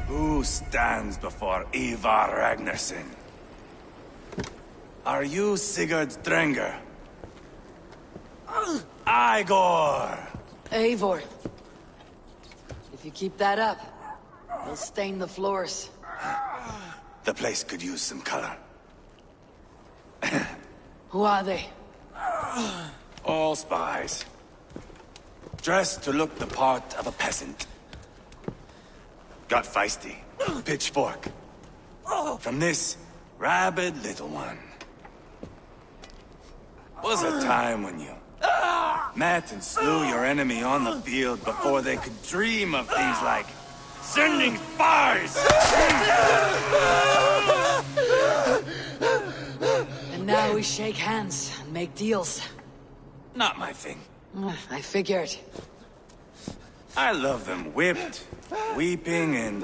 Who stands before Ivar Ragnarsson? Are you Sigurd Drenger? Igor! Eivor. If you keep that up, you'll stain the floors. The place could use some color. Who are they? All spies. Dressed to look the part of a peasant. Got feisty. Pitchfork. From this rabid little one. Was a time when you met and slew your enemy on the field before they could dream of things like sending spies! And now we shake hands and make deals. Not my thing. I figured. I love them whipped, weeping, and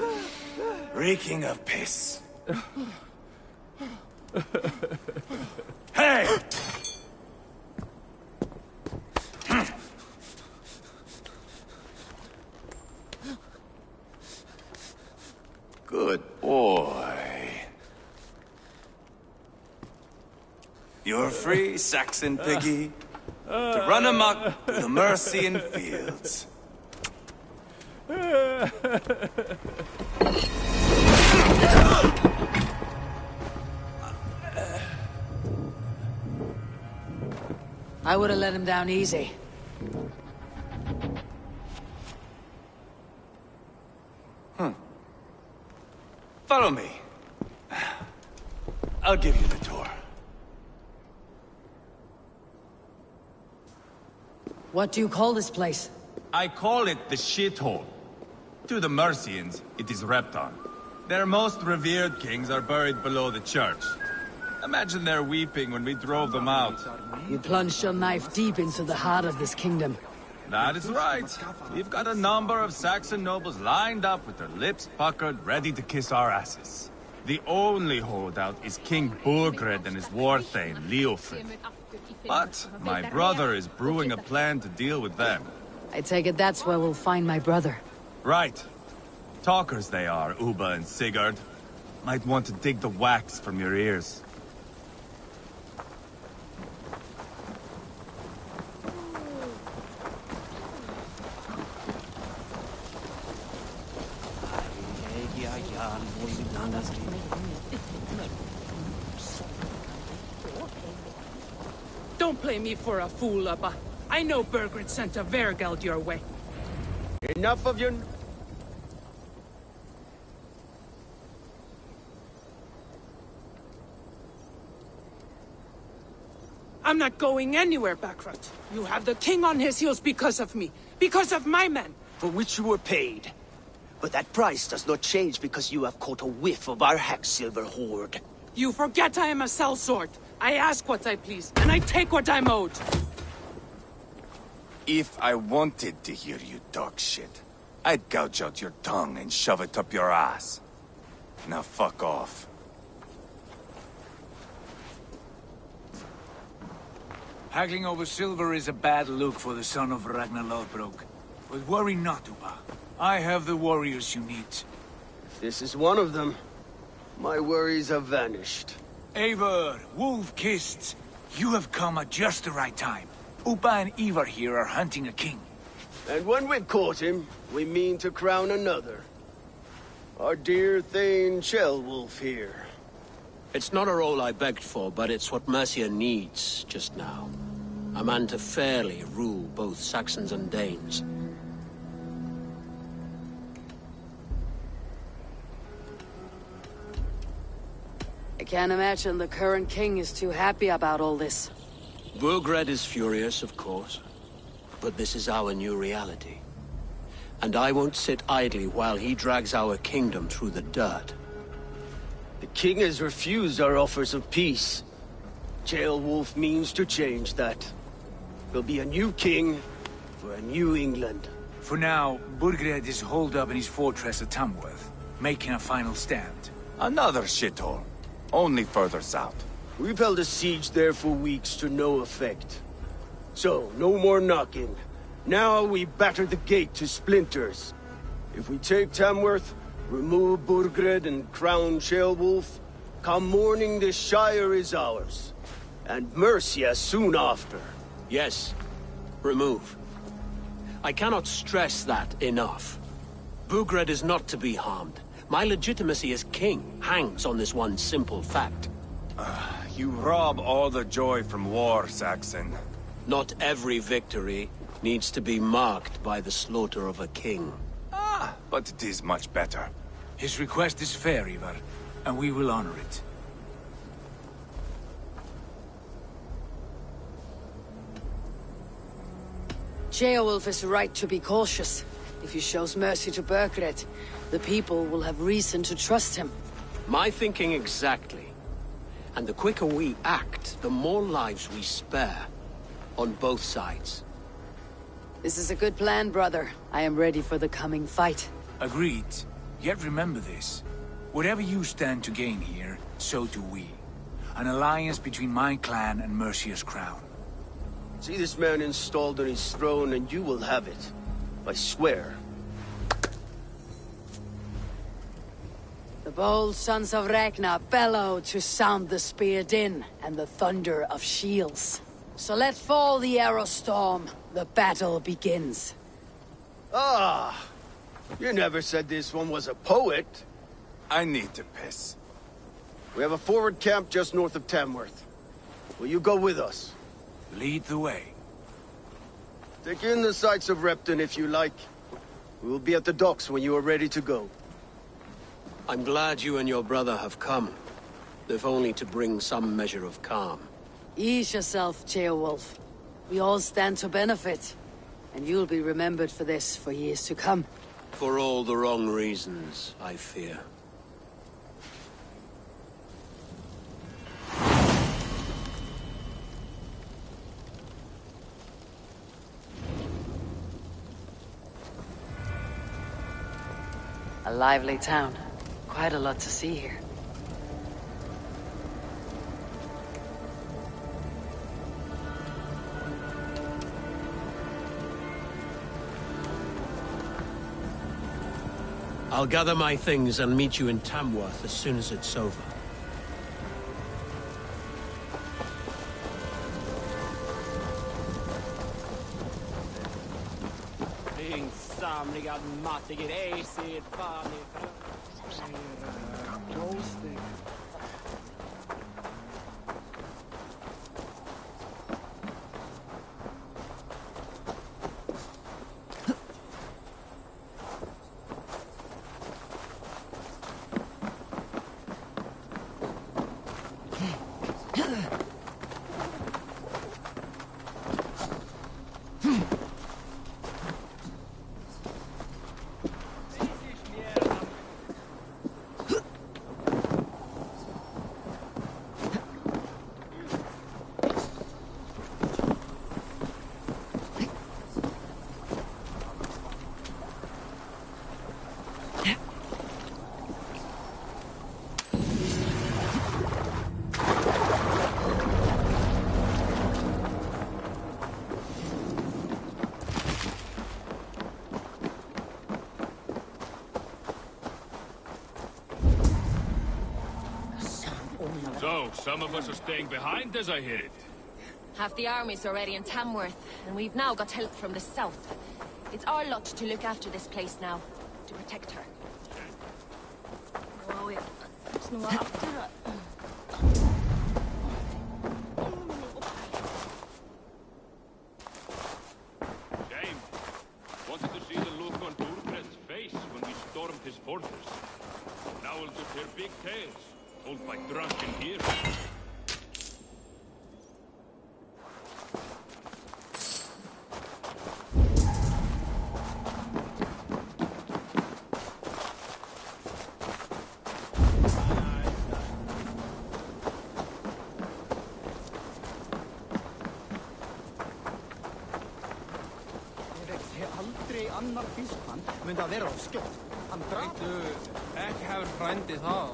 reeking of piss. Hey! Good boy. You're free, Saxon piggy, to run amok through the Mercian fields. I would have let him down easy. Follow me. I'll give you the tour. What do you call this place? I call it the shithole. To the Mercians, it is Repton. Their most revered kings are buried below the church. Imagine their weeping when we drove them out. You plunged your knife deep into the heart of this kingdom. That is right. We've got a number of Saxon nobles lined up with their lips puckered, ready to kiss our asses. The only holdout is King Burgred and his war thane, Leofrid. But my brother is brewing a plan to deal with them. I take it that's where we'll find my brother. Right. Talkers they are, Uba and Sigurd. Might want to dig the wax from your ears. Don't play me for a fool, Ubba. I know Burgred sent a Vergeld your way. Enough of your... I'm not going anywhere, Backrot. You have the king on his heels because of me. Because of my men. For which you were paid. But that price does not change because you have caught a whiff of our Hacksilver hoard. You forget I am a sellsword. I ask what I please, and I take what I'm owed. If I wanted to hear you talk shit, I'd gouge out your tongue and shove it up your ass. Now fuck off. Haggling over silver is a bad look for the son of Ragnar Lodbrok. But worry not, Uba. I have the warriors you need. If this is one of them, my worries have vanished. Eivor, Wolf-Kissed, you have come at just the right time. Uba and Ivar here are hunting a king. And when we've caught him, we mean to crown another. Our dear Thane Chelwolf here. It's not a role I begged for, but it's what Mercia needs just now. A man to fairly rule both Saxons and Danes. I can't imagine the current king is too happy about all this. Burgred is furious, of course. But this is our new reality. And I won't sit idly while he drags our kingdom through the dirt. The king has refused our offers of peace. Chelwolf means to change that. There'll be a new king for a new England. For now, Burgred is holed up in his fortress at Tamworth, making a final stand. Another shithole. Only further south. We've held a siege there for weeks to no effect. So, no more knocking. Now we batter the gate to splinters. If we take Tamworth, remove Burgred and crown Ceolwulf, come morning the Shire is ours. And Mercia soon after. Yes, remove. I cannot stress that enough. Burgred is not to be harmed. My legitimacy as king hangs on this one simple fact. You rob all the joy from war, Saxon. Not every victory needs to be marked by the slaughter of a king. But it is much better. His request is fair, Ivar, and we will honor it. Ceolwulf is right to be cautious. If he shows mercy to Burgred, the people will have reason to trust him. My thinking exactly. And the quicker we act, the more lives we spare. On both sides. This is a good plan, brother. I am ready for the coming fight. Agreed. Yet remember this. Whatever you stand to gain here, so do we. An alliance between my clan and Mercia's crown. See this man installed on his throne and you will have it. I swear. The bold sons of Ragnar bellow to sound the spear din and the thunder of shields. So let fall the arrow storm. The battle begins. Ah! You never said this one was a poet. I need to piss. We have a forward camp just north of Tamworth. Will you go with us? Lead the way. Take in the sights of Repton if you like. We will be at the docks when you are ready to go. I'm glad you and your brother have come. If only to bring some measure of calm. Ease yourself, Ceolwulf. We all stand to benefit. And you'll be remembered for this for years to come. For all the wrong reasons, I fear. A lively town. Quite a lot to see here. I'll gather my things and meet you in Tamworth as soon as it's over. So, some of us are staying behind as I hear it. Half the army's already in Tamworth, and we've now got help from the south. It's our lot to look after this place now, to protect her. Oh, yeah. It's no after it. Shame. Wanted to see the look on Burgred's face when we stormed his fortress. Now we'll just hear big tales, told by drunken heroes. Annar Þýskaland myndi að vera of skjótt. Hann draf... Ekki hefur frændi það.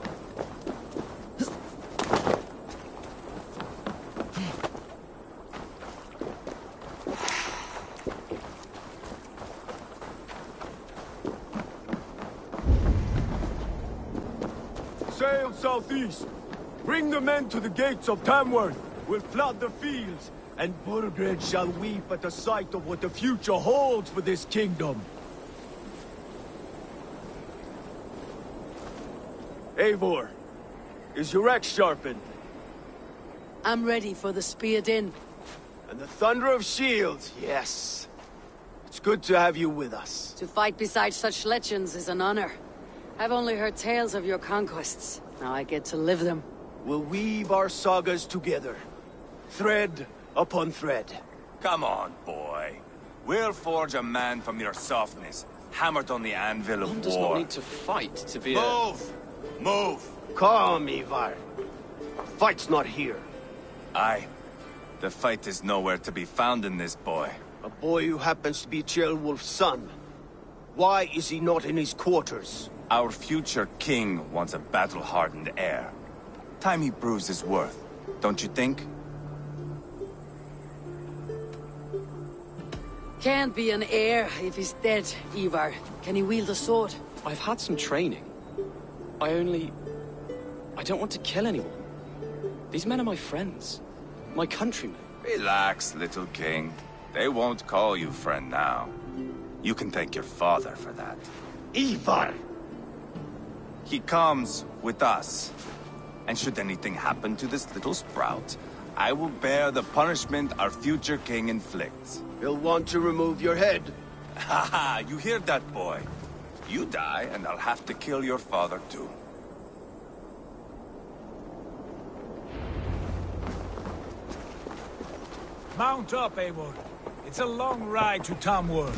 sail southeast. Bring the men to the gates of Tamworth. We'll flood the fields, and Burgred shall weep at the sight of what the future holds for this kingdom. Eivor, is your axe sharpened? I'm ready for the spear din. And the thunder of shields, yes. It's good to have you with us. To fight beside such legends is an honor. I've only heard tales of your conquests. Now I get to live them. We'll weave our sagas together. Thread upon thread. Come on, boy. We'll forge a man from your softness, hammered on the anvil of One war. does not need to fight to be Move! Move! Calm, Ivar. Our fight's not here. Aye. The fight is nowhere to be found in this boy. A boy who happens to be Ceolwulf's son. Why is he not in his quarters? Our future king wants a battle-hardened heir. Time he proves his worth, don't you think? Can't be an heir if he's dead, Ivar. Can he wield a sword? I've had some training. I don't want to kill anyone. These men are my friends. My countrymen. Relax, little king. They won't call you friend now. You can thank your father for that. Ivar! He comes with us. And should anything happen to this little sprout, I will bear the punishment our future king inflicts. He'll want to remove your head. Ha ha! You hear that, boy? You die, and I'll have to kill your father, too. Mount up, Eivor. It's a long ride to Tamworth.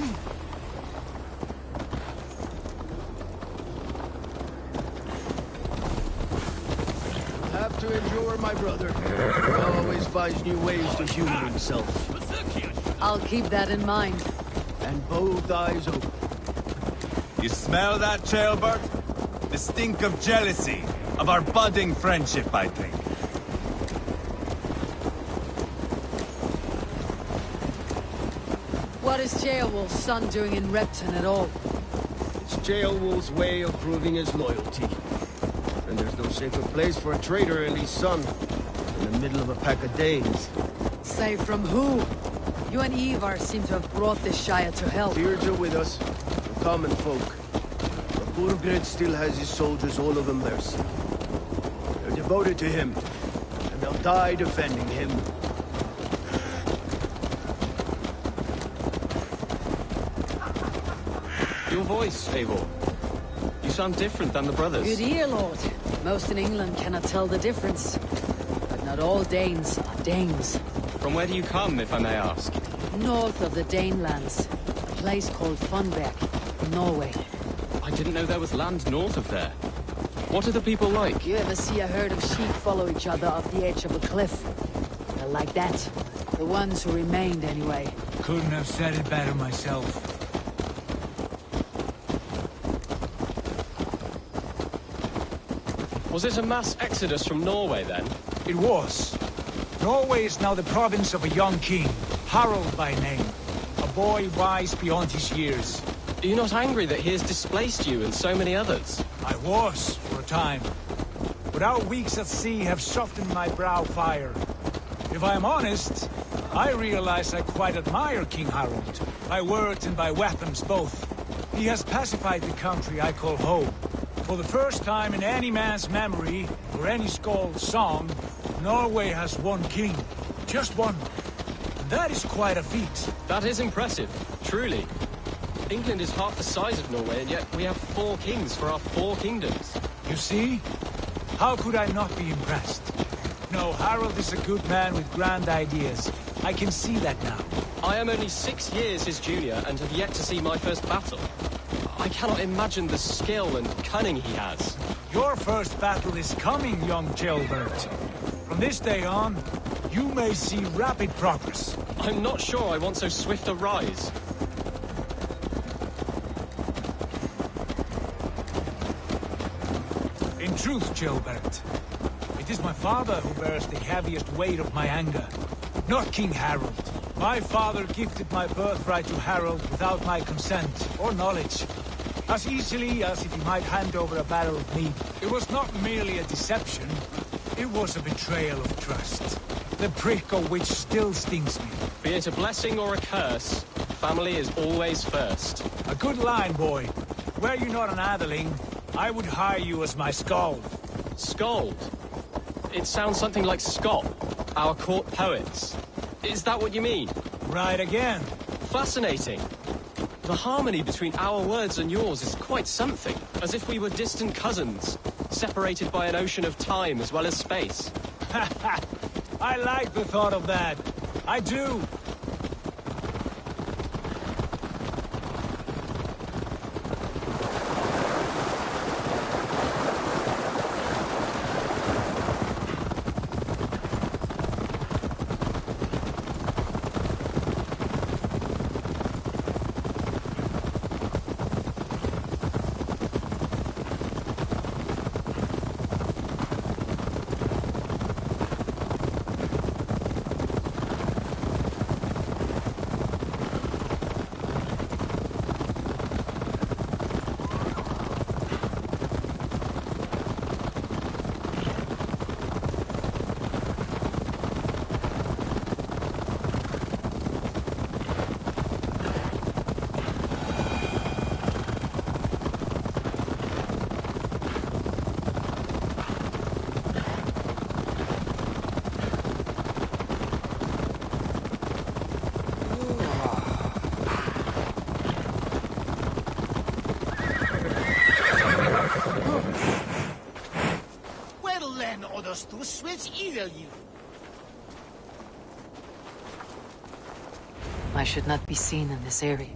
Have to endure, my brother. He always finds new ways to humor himself. I'll keep that in mind. And both eyes open. You smell that, Ceolbert? The stink of jealousy, of our budding friendship, I think. What is Ceolwulf's son doing in Repton at all? It's Ceolwulf's way of proving his loyalty. And there's no safer place for a traitor and his son in the middle of a pack of Danes. Say from who? You and Ivar seem to have brought this Shire to hell. Beards are with us, the common folk. But Burgred still has his soldiers all of them theirs. They're devoted to him, and they'll die defending him. Your voice, Eivor. You sound different than the brothers. Good ear, Lord. Most in England cannot tell the difference. But not all Danes are Danes. From where do you come, if I may ask? North of the Danelands. A place called Funberg, Norway. I didn't know there was land north of there. What are the people like? You ever see a herd of sheep follow each other off the edge of a cliff? They're like that. The ones who remained, anyway. Couldn't have said it better myself. Was it a mass exodus from Norway, then? It was. Norway is now the province of a young king, Harald by name. A boy wise beyond his years. Are you not angry that he has displaced you and so many others? I was, for a time. But our weeks at sea have softened my brow fire. If I am honest, I realize I quite admire King Harald. By words and by weapons both. He has pacified the country I call home. For the first time in any man's memory, or any skald's song, Norway has one king. Just one. And that is quite a feat. That is impressive, truly. England is half the size of Norway, and yet we have 4 kings for our 4 kingdoms. You see? How could I not be impressed? No, Harald is a good man with grand ideas. I can see that now. I am only 6 years his junior, and have yet to see my first battle. I cannot imagine the skill and cunning he has. Your first battle is coming, young Ceolbert. From this day on, you may see rapid progress. I'm not sure I want so swift a rise. In truth, Ceolbert, it is my father who bears the heaviest weight of my anger, not King Harald. My father gifted my birthright to Harald without my consent or knowledge. As easily as if he might hand over a barrel of meat. It was not merely a deception. It was a betrayal of trust. The prick of which still stings me. Be it a blessing or a curse, family is always first. A good line, boy. Were you not an atheling, I would hire you as my skald. Skald? It sounds something like Scott, our court poets. Is that what you mean? Right again. Fascinating. The harmony between our words and yours is quite something. As if we were distant cousins, separated by an ocean of time as well as space. I like the thought of that. I do. I should not be seen in this area.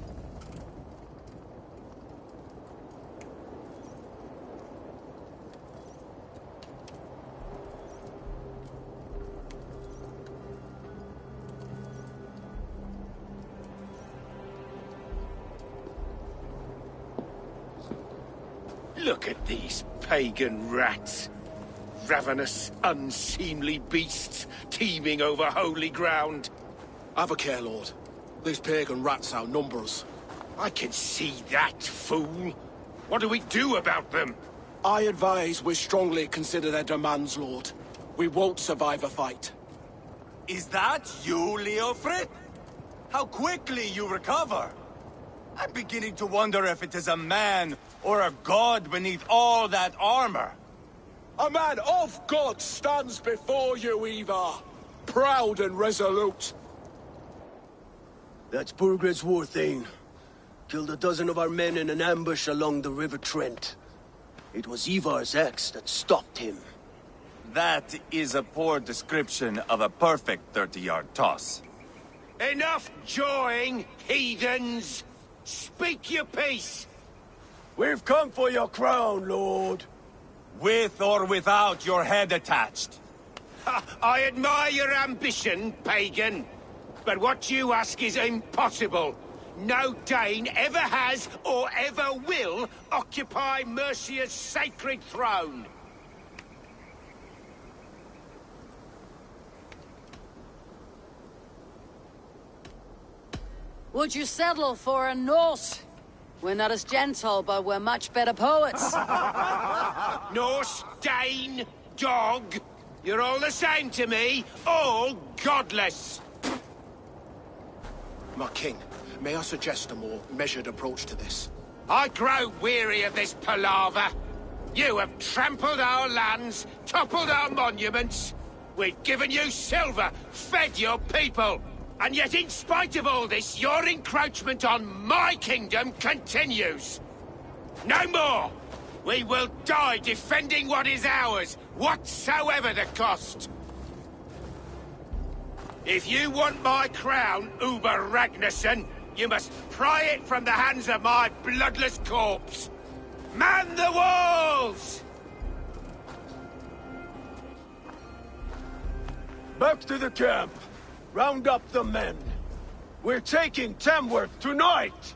Look at these pagan rats. Ravenous, unseemly beasts teeming over holy ground. Have a care, Lord. These pagan rats outnumber us. I can see that, fool. What do we do about them? I advise we strongly consider their demands, Lord. We won't survive a fight. Is that you, Leofrid? How quickly you recover! I'm beginning to wonder if it is a man or a god beneath all that armor. A man of God stands before you, Eva. Proud and resolute. That's Burgred's Warthane. Killed a dozen of our men in an ambush along the River Trent. It was Ivar's axe that stopped him. That is a poor description of a perfect 30-yard toss. Enough jawing, heathens! Speak your piece! We've come for your crown, Lord. With or without your head attached. I admire your ambition, pagan. But what you ask is impossible. No Dane ever has or ever will occupy Mercia's sacred throne. Would you settle for a Norse? We're not as gentle, but we're much better poets. Norse, Dane, dog. You're all the same to me. All godless. My king, may I suggest a more measured approach to this? I grow weary of this palaver. You have trampled our lands, toppled our monuments. We've given you silver, fed your people. And yet, in spite of all this, your encroachment on my kingdom continues. No more! We will die defending what is ours, whatsoever the cost. If you want my crown, Uber Ragnarsson, you must pry it from the hands of my bloodless corpse. Man the walls! Back to the camp. Round up the men. We're taking Tamworth tonight!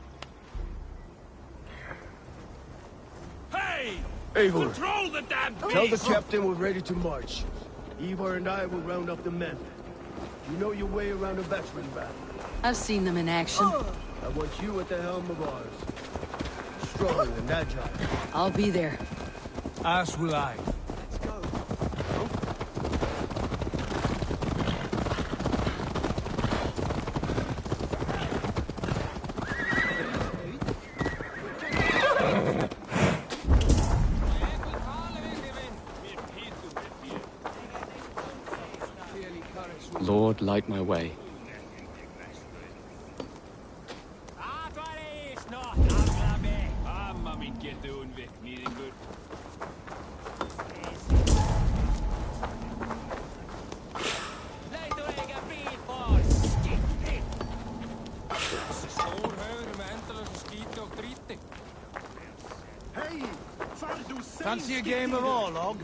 Hey! Eivor, Control the damn beast! tell the captain we're ready to march. Eivor and I will round up the men. You know your way around a veteran battle. I've seen them in action. I want you at the helm of ours. strong and agile. I'll be there. As will I. Lord, light my way. Fancy a game of Orlog?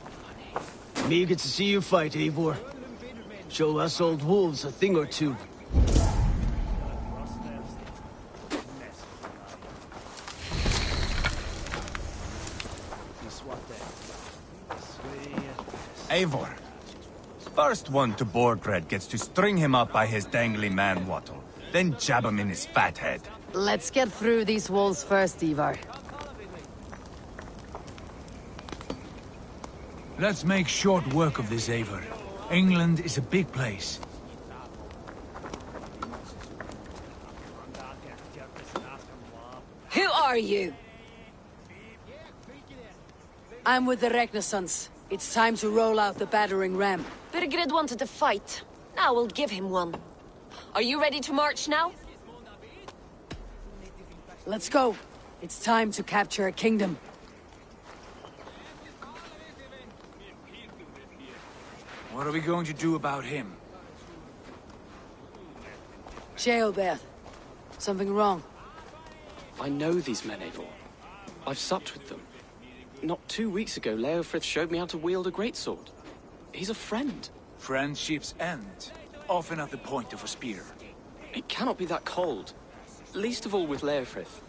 Me get to see you fight, Eivor. Show us old wolves a thing or two. Eivor. First one to Borgred gets to string him up by his dangly man-wattle, then jab him in his fat head. Let's get through these walls first, Ivar. Let's make short work of this, Eivor. England is a big place. Who are you? I'm with the Renaissance. It's time to roll out the battering ram. Burgred wanted to fight. Now we'll give him one. Are you ready to march now? Let's go. It's time to capture a kingdom. What are we going to do about him? Sheobeth. Something wrong? I know these men, Eivor. I've supped with them. Not 2 weeks ago, Leofrith showed me how to wield a greatsword. He's a friend. Friendships end, often at the point of a spear. It cannot be that cold. Least of all with Leofrith.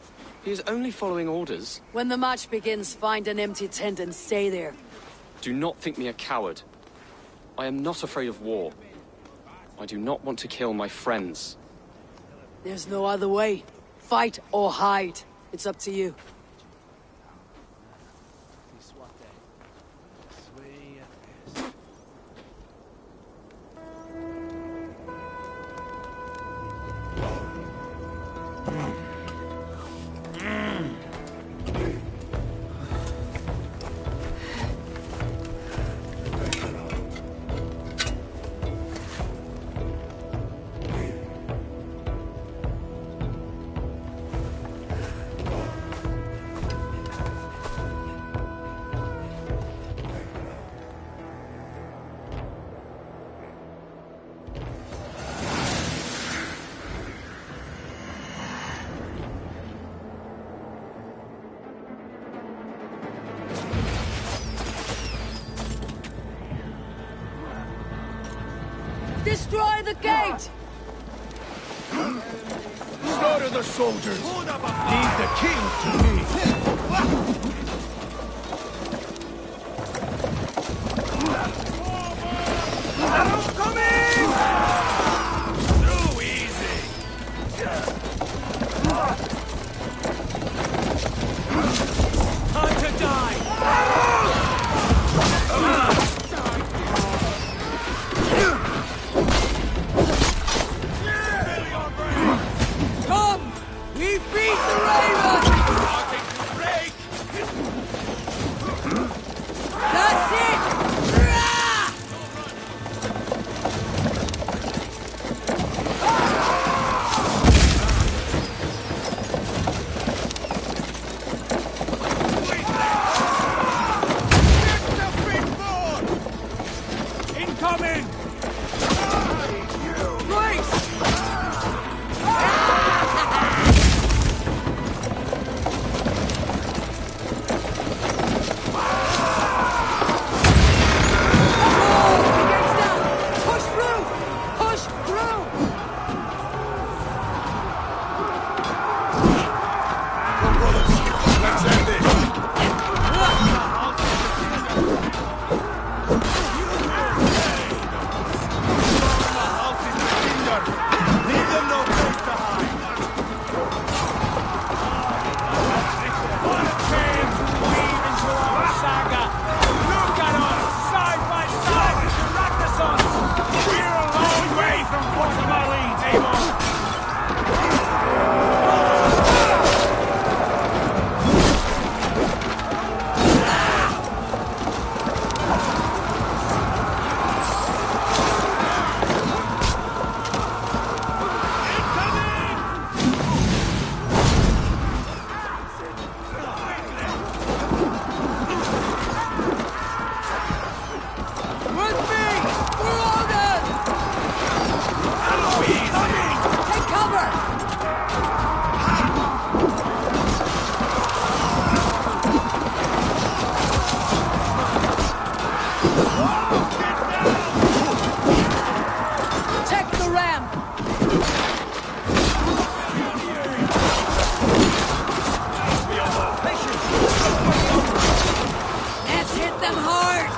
He is only following orders. When the march begins, find an empty tent and stay there. Do not think me a coward. I am not afraid of war. I do not want to kill my friends. There's no other way. Fight or hide. It's up to you. Destroy the gate! Slaughter the soldiers! Leave the king to me! Arrows coming! Too easy! Time to die! Come! We beat the Raven! That's it! Incoming! Check the ramp! Let's hit them hard!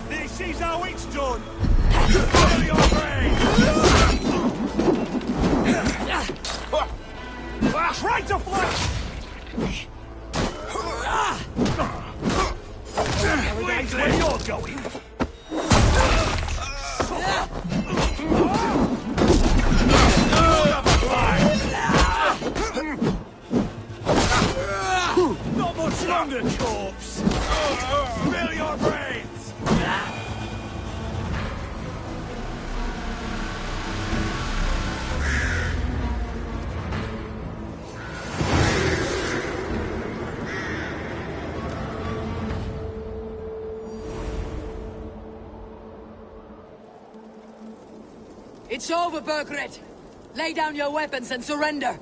This is how it's done! Feel your brain! Try to flash! Paradise, where you're going? Not much longer, corpse! Spill your brains! It's over, Burgred. Lay down your weapons and surrender.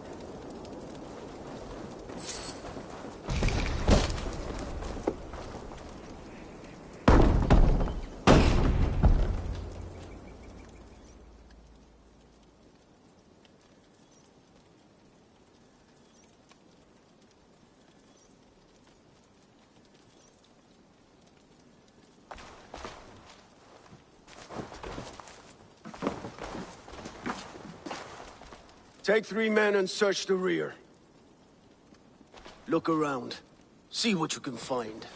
Take 3 men and search the rear. Look around. See what you can find.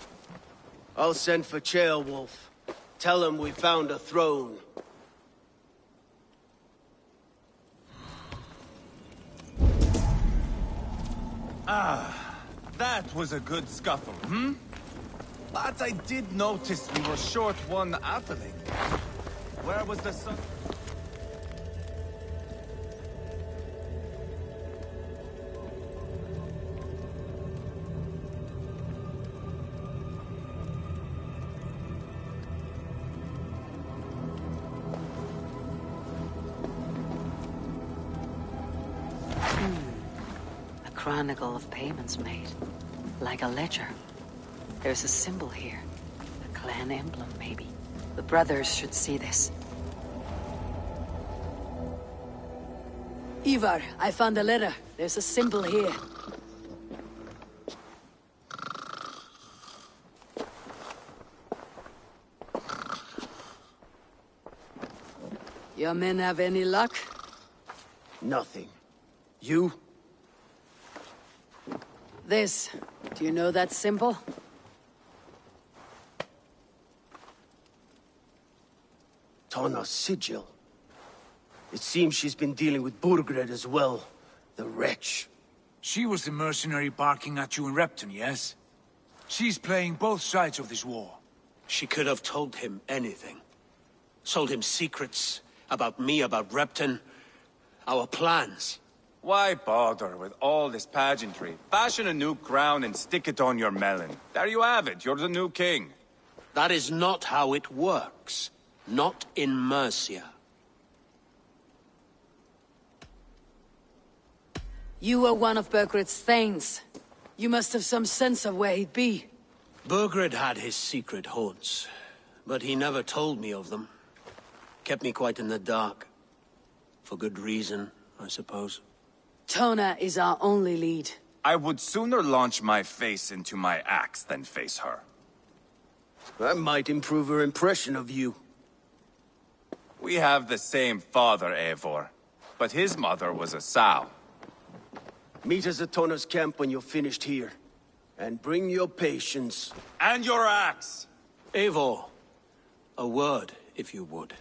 I'll send for Ceolwulf. Tell him we found a throne. Ah, that was a good scuffle, hmm? But I did notice we were short one atheling. Where was the sun? A chronicle of payments made. Like a ledger. There's a symbol here. A clan emblem, maybe. The brothers should see this. Ivar, I found a letter. There's a symbol here. Your men have any luck? Nothing. You? This. Do you know that symbol? Tana's sigil. It seems she's been dealing with Burgred as well. The wretch. She was the mercenary barking at you in Repton, yes? She's playing both sides of this war. She could have told him anything. Sold him secrets about me, about Repton, our plans. Why bother with all this pageantry? Fashion a new crown and stick it on your melon. There you have it, you're the new king. That is not how it works. Not in Mercia. You were one of Burgred's thanes. You must have some sense of where he'd be. Burgred had his secret haunts, but he never told me of them. Kept me quite in the dark. For good reason, I suppose. Tona is our only lead. I would sooner launch my face into my axe than face her. That might improve her impression of you. We have the same father, Eivor, but his mother was a sow. Meet us at Tona's camp when you're finished here. And bring your patience. And your axe! Eivor, a word, if you would.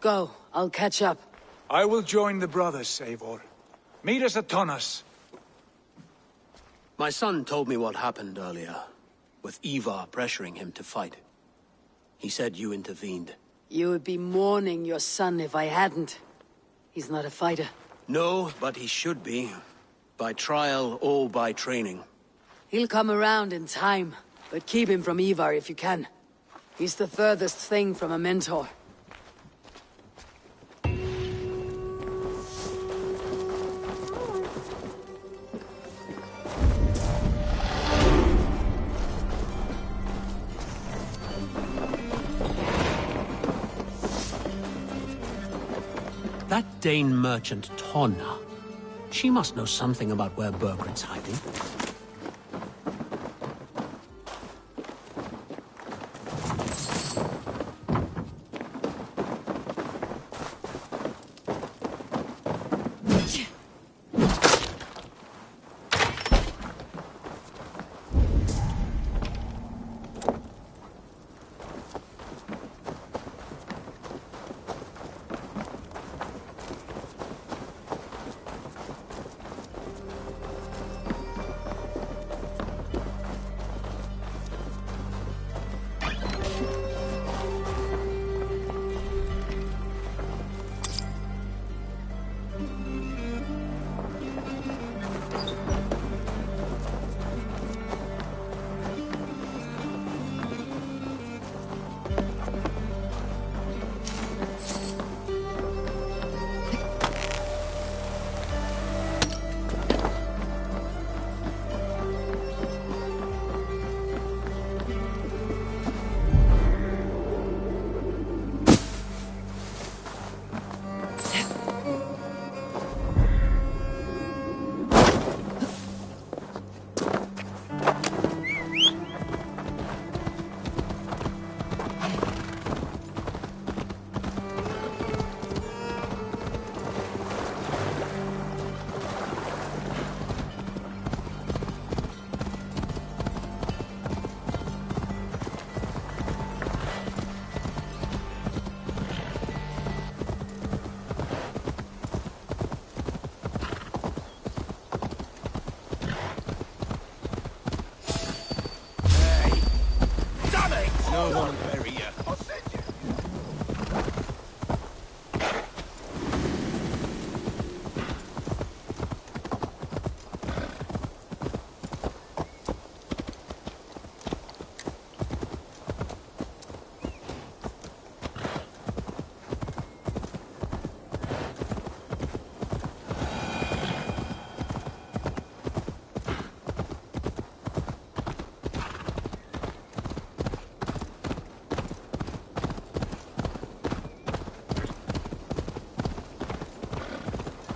Go, I'll catch up. I will join the brothers, Eivor. Meet us at Tonas. My son told me what happened earlier, with Ivar pressuring him to fight. He said you intervened. You would be mourning your son if I hadn't. He's not a fighter. No, but he should be. By trial or by training. He'll come around in time, but keep him from Ivar if you can. He's the furthest thing from a mentor. That Dane merchant, Tonna. She must know something about where Burgred's hiding.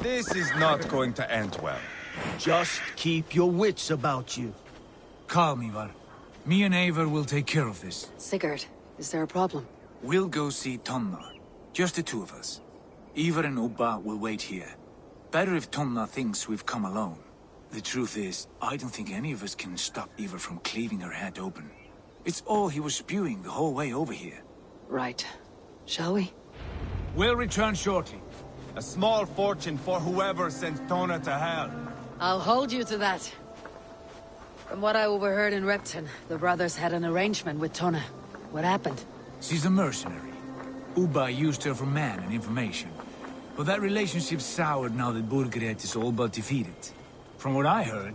This is not going to end well. Just keep your wits about you. Calm, Ivar. Me and Eivor will take care of this. Sigurd, is there a problem? We'll go see Tonna. Just the two of us. Ivar and Ubba will wait here. Better if Tonna thinks we've come alone. The truth is, I don't think any of us can stop Ivar from cleaving her head open. It's all he was spewing the whole way over here. Right. Shall we? We'll return shortly. A small fortune for whoever sends Tona to hell. I'll hold you to that. From what I overheard in Repton, the brothers had an arrangement with Tona. What happened? She's a mercenary. Ubba used her for man and information. But that relationship soured now that Burgred is all but defeated. From what I heard,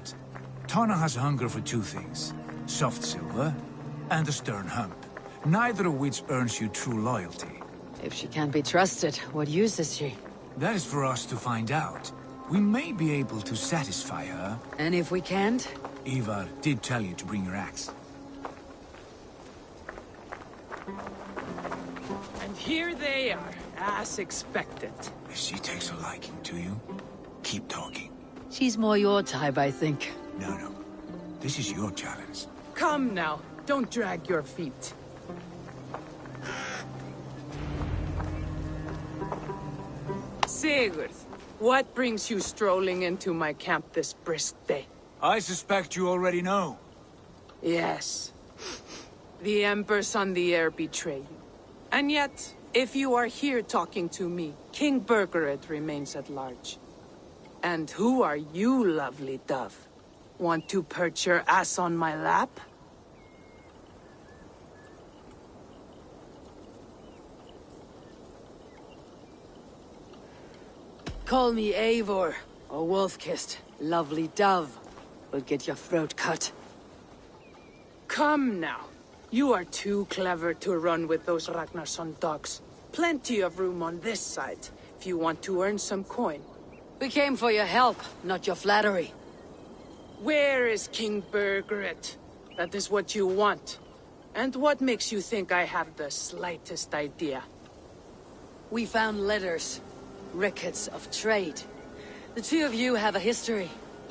Tona has a hunger for two things. Soft silver and a stern hump. Neither of which earns you true loyalty. If she can't be trusted, what use is she? That is for us to find out. We may be able to satisfy her. And if we can't? Ivar did tell you to bring your axe. And here they are, as expected. If she takes a liking to you, keep talking. She's more your type, I think. No. This is your challenge. Come now, don't drag your feet. Sigurd, what brings you strolling into my camp this brisk day? I suspect you already know. Yes. The Embers on the air betray you. And yet, if you are here talking to me, King Burgred remains at large. And who are you, lovely dove? Want to perch your ass on my lap? Call me Eivor, or Wolf-Kissed. Lovely dove. Will get your throat cut. Come now. You are too clever to run with those Ragnarsson dogs. Plenty of room on this side, if you want to earn some coin. We came for your help, not your flattery. Where is King Burgred? That is what you want. And what makes you think I have the slightest idea? We found letters. Records of trade. The two of you have a history.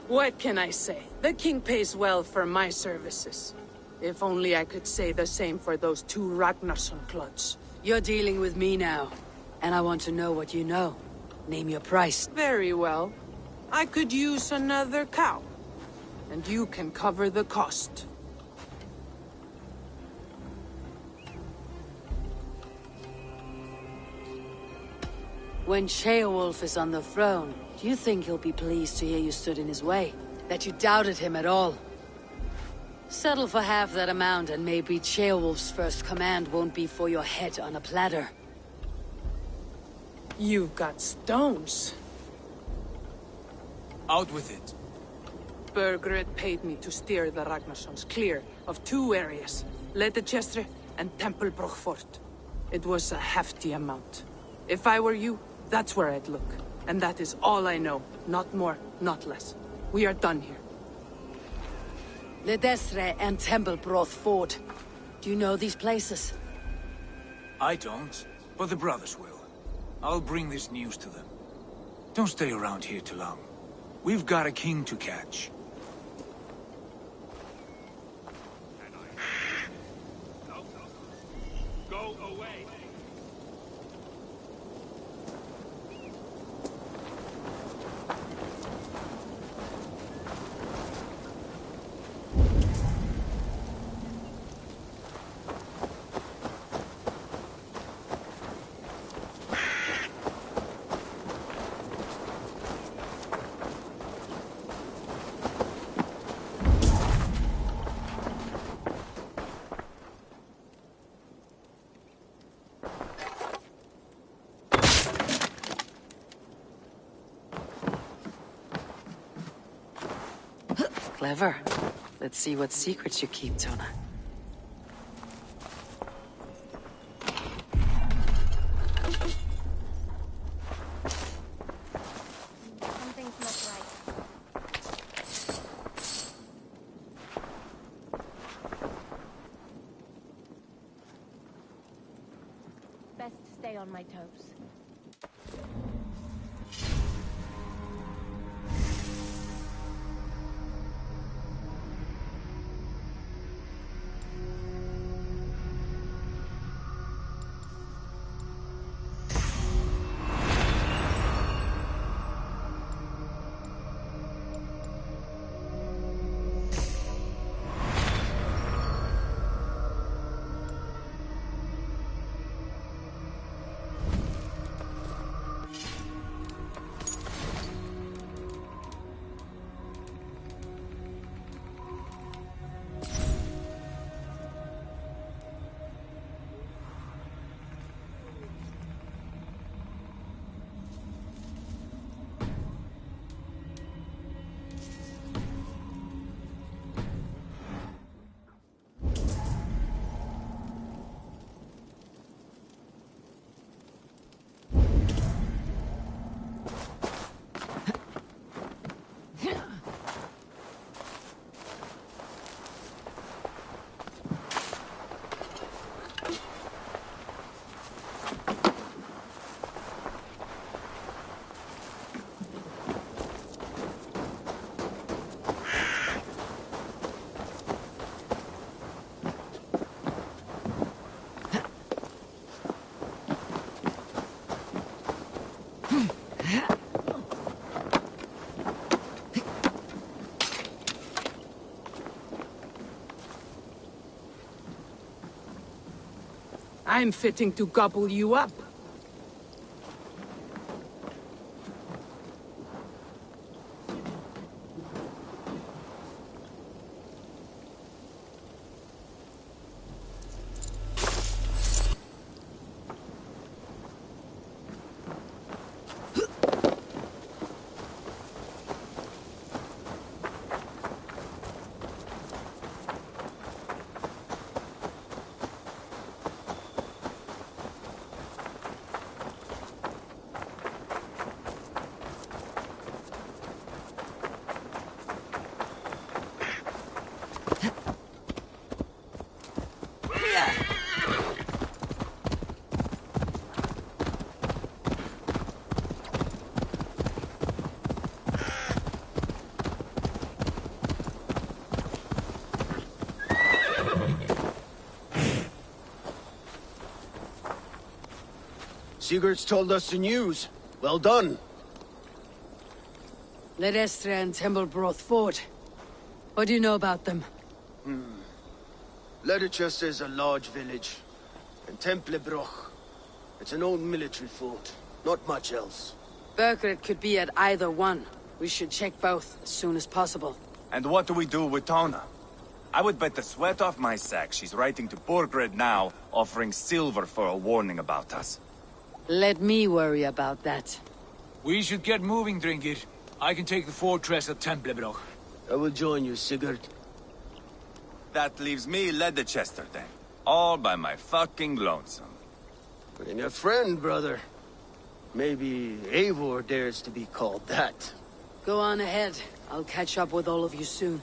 What can I say? The king pays well for my services. If only I could say the same for those two Ragnarsson clods. You're dealing with me now, and I want to know what you know. Name your price. Very well. I could use another cow. And you can cover the cost. When Sheolwulf is on the throne, do you think he'll be pleased to hear you stood in his way? That you doubted him at all? Settle for half that amount and maybe Sheolwulf's first command won't be for your head on a platter. You've got stones. Out with it. Burgred paid me to steer the Ragnarssons clear of two areas, Letechestre and Tempelbroch Fort. It was a hefty amount. If I were you, that's where I'd look. And that is all I know. Not more, not less. We are done here. Letestre and Tempelbroth Fort. Do you know these places? I don't, but the brothers will. I'll bring this news to them. Don't stay around here too long. We've got a king to catch. Go away. Clever. Let's see what secrets you keep, Tona. Something's not right. Best stay on my toes. I'm fitting to gobble you up. Sigurd's told us the news. Well done. Ledestre and Templebroth fought. What do you know about them? Leicester is a large village. And Templebroch, it's an old military fort. Not much else. Burgred could be at either one. We should check both as soon as possible. And what do we do with Tona? I would bet the sweat off my sack she's writing to Burgred now, offering silver for a warning about us. Let me worry about that. We should get moving, Drinkit. I can take the fortress at Templebroch. I will join you, Sigurd. That leaves me Leicester then. All by my fucking lonesome. Bring a friend, brother. Maybe Eivor dares to be called that. Go on ahead. I'll catch up with all of you soon.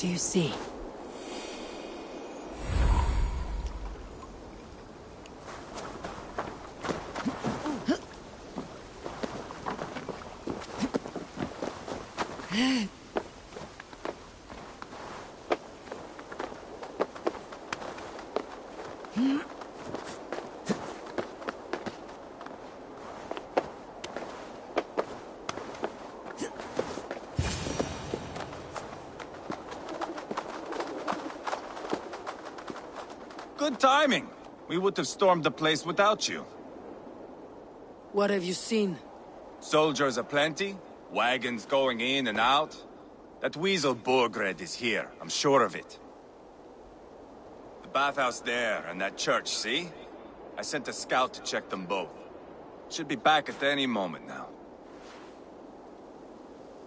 do you see? Good timing. We would have stormed the place without you. What have you seen? Soldiers aplenty, wagons going in and out. That weasel Borgred is here, I'm sure of it. The bathhouse there and that church, see? I sent a scout to check them both. Should be back at any moment now.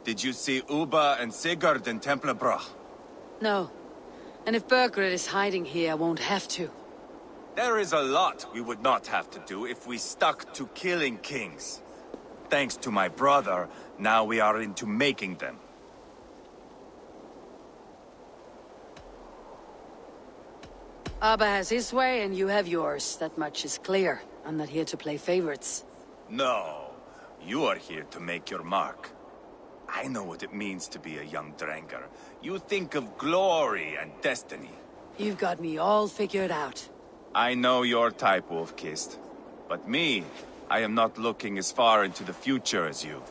Did you see Uba and Sigurd in Templebroch? No. And if Burgred is hiding here, I won't have to. There is a lot we would not have to do if we stuck to killing kings. Thanks to my brother, now we are into making them. Abba has his way, and you have yours. That much is clear. I'm not here to play favorites. No, you are here to make your mark. I know what it means to be a young Dranger. You think of glory and destiny. You've got me all figured out. I know your type, Wolf-Kissed. But me, I am not looking as far into the future as you.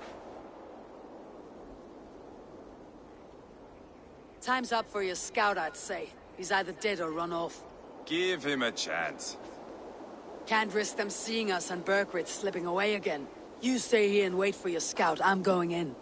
Time's up for your scout, I'd say. He's either dead or run off. Give him a chance. Can't risk them seeing us and Burgred slipping away again. You stay here and wait for your scout. I'm going in.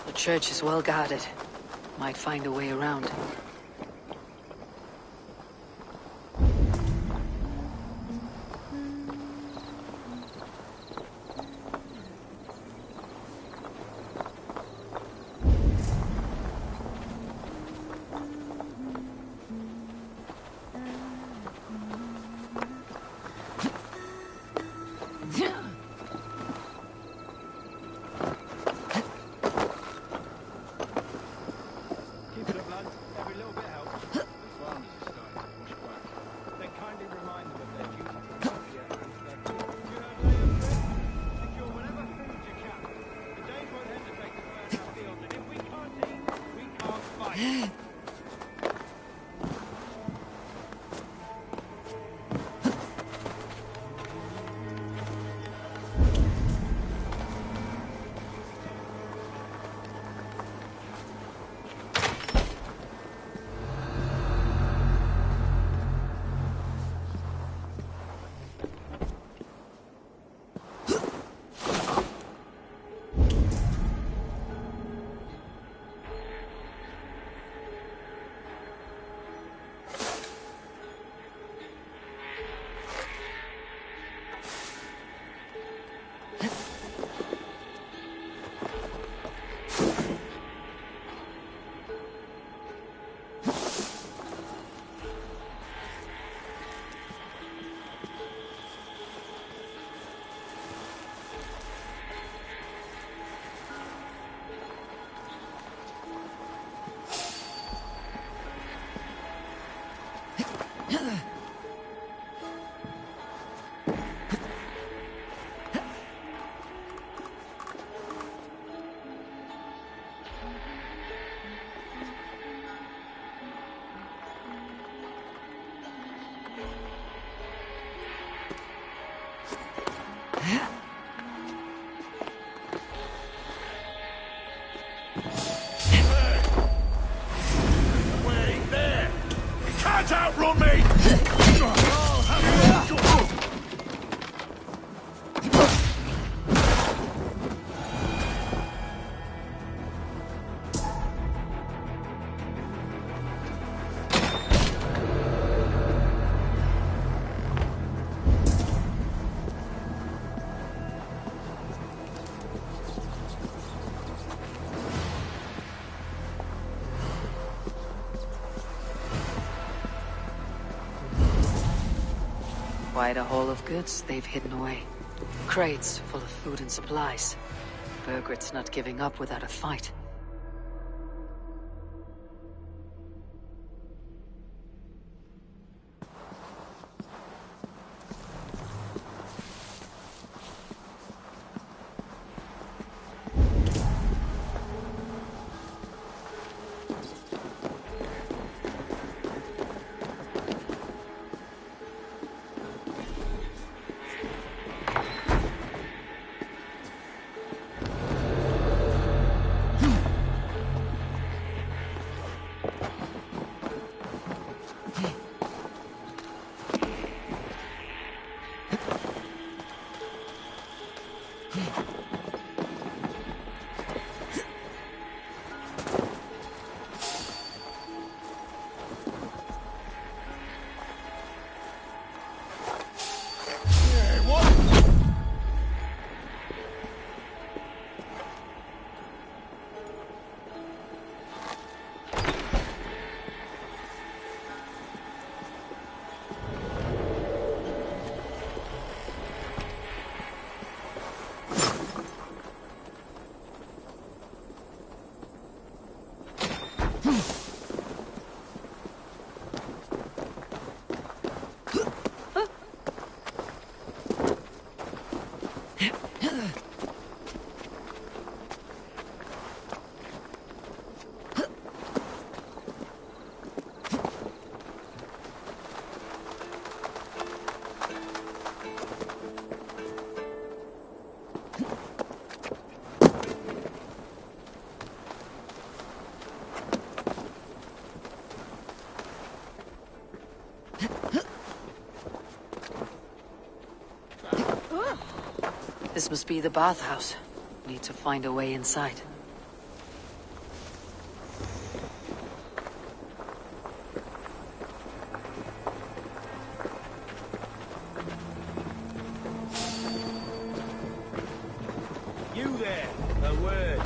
The church is well guarded. Might find a way around. quite a haul of goods they've hidden away. Crates full of food and supplies. Burgred's not giving up without a fight. This must be the bathhouse. Need to find a way inside. You there, a word.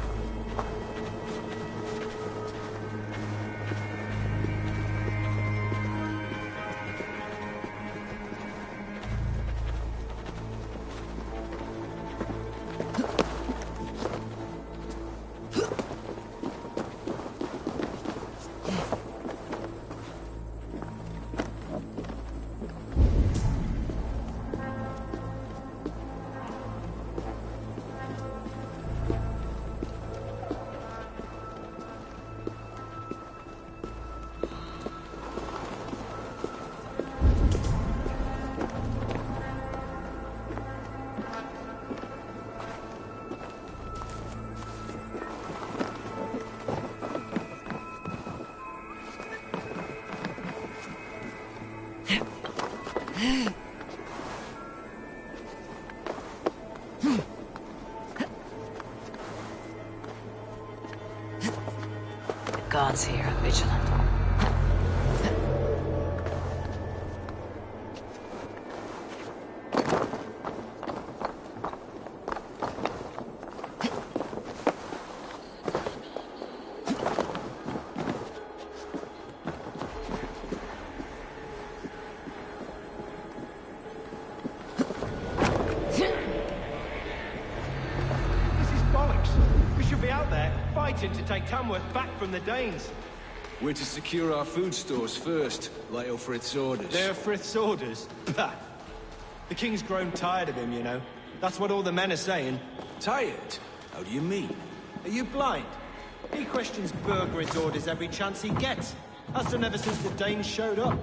Guards here are vigilant. To take Tamworth back from the Danes. We're to secure our food stores first, like Frith's orders. They're Frith's orders? Bah! The king's grown tired of him, you know. That's what all the men are saying. Tired? How do you mean? Are you blind? He questions Burgred's orders every chance he gets. Has done ever since the Danes showed up.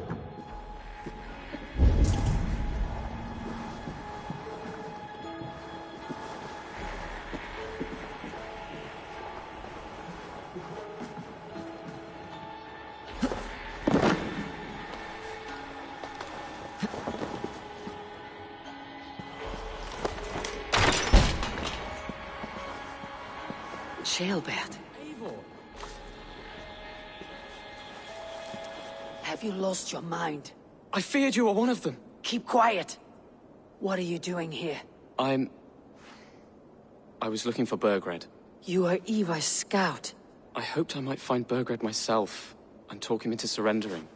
Jailbird. Have you lost your mind? I feared you were one of them. Keep quiet. What are you doing here? I was looking for Burgred. You are Eva's scout. I hoped I might find Burgred myself and talk him into surrendering.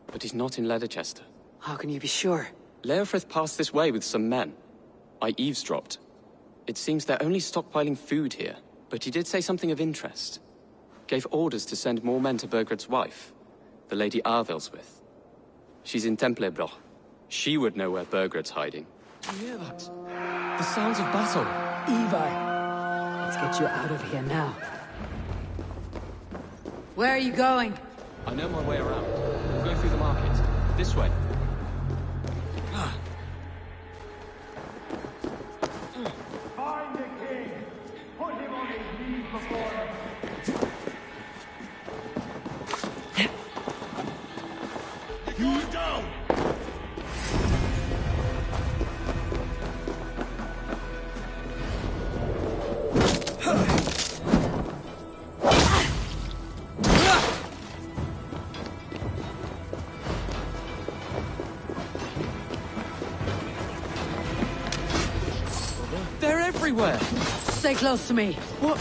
But he's not in Leatherchester. How can you be sure? Leofrith passed this way with some men. I eavesdropped. It seems they're only stockpiling food here, but he did say something of interest. Gave orders to send more men to Burgred's wife, the Lady Arvelswith. She's in Templebroch. She would know where Burgred's hiding. Do you hear that? The sounds of battle. Ivar, let's get you out of here now. Where are you going? I know my way around. We'll go through the market. This way. Find the king! Put him on his knees before him! You're down! They're everywhere! Stay close to me. What?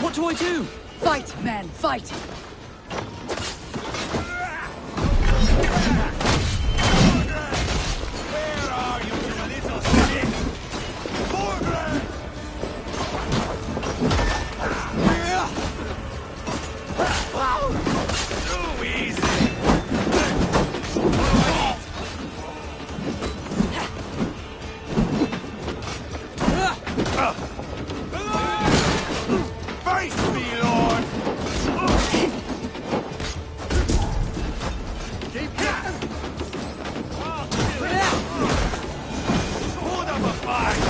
What do I do? Fight, man, fight! Where are you, you little shit? Borgred! Too easy! Face me, Lord! Keep going! Hold up a fight!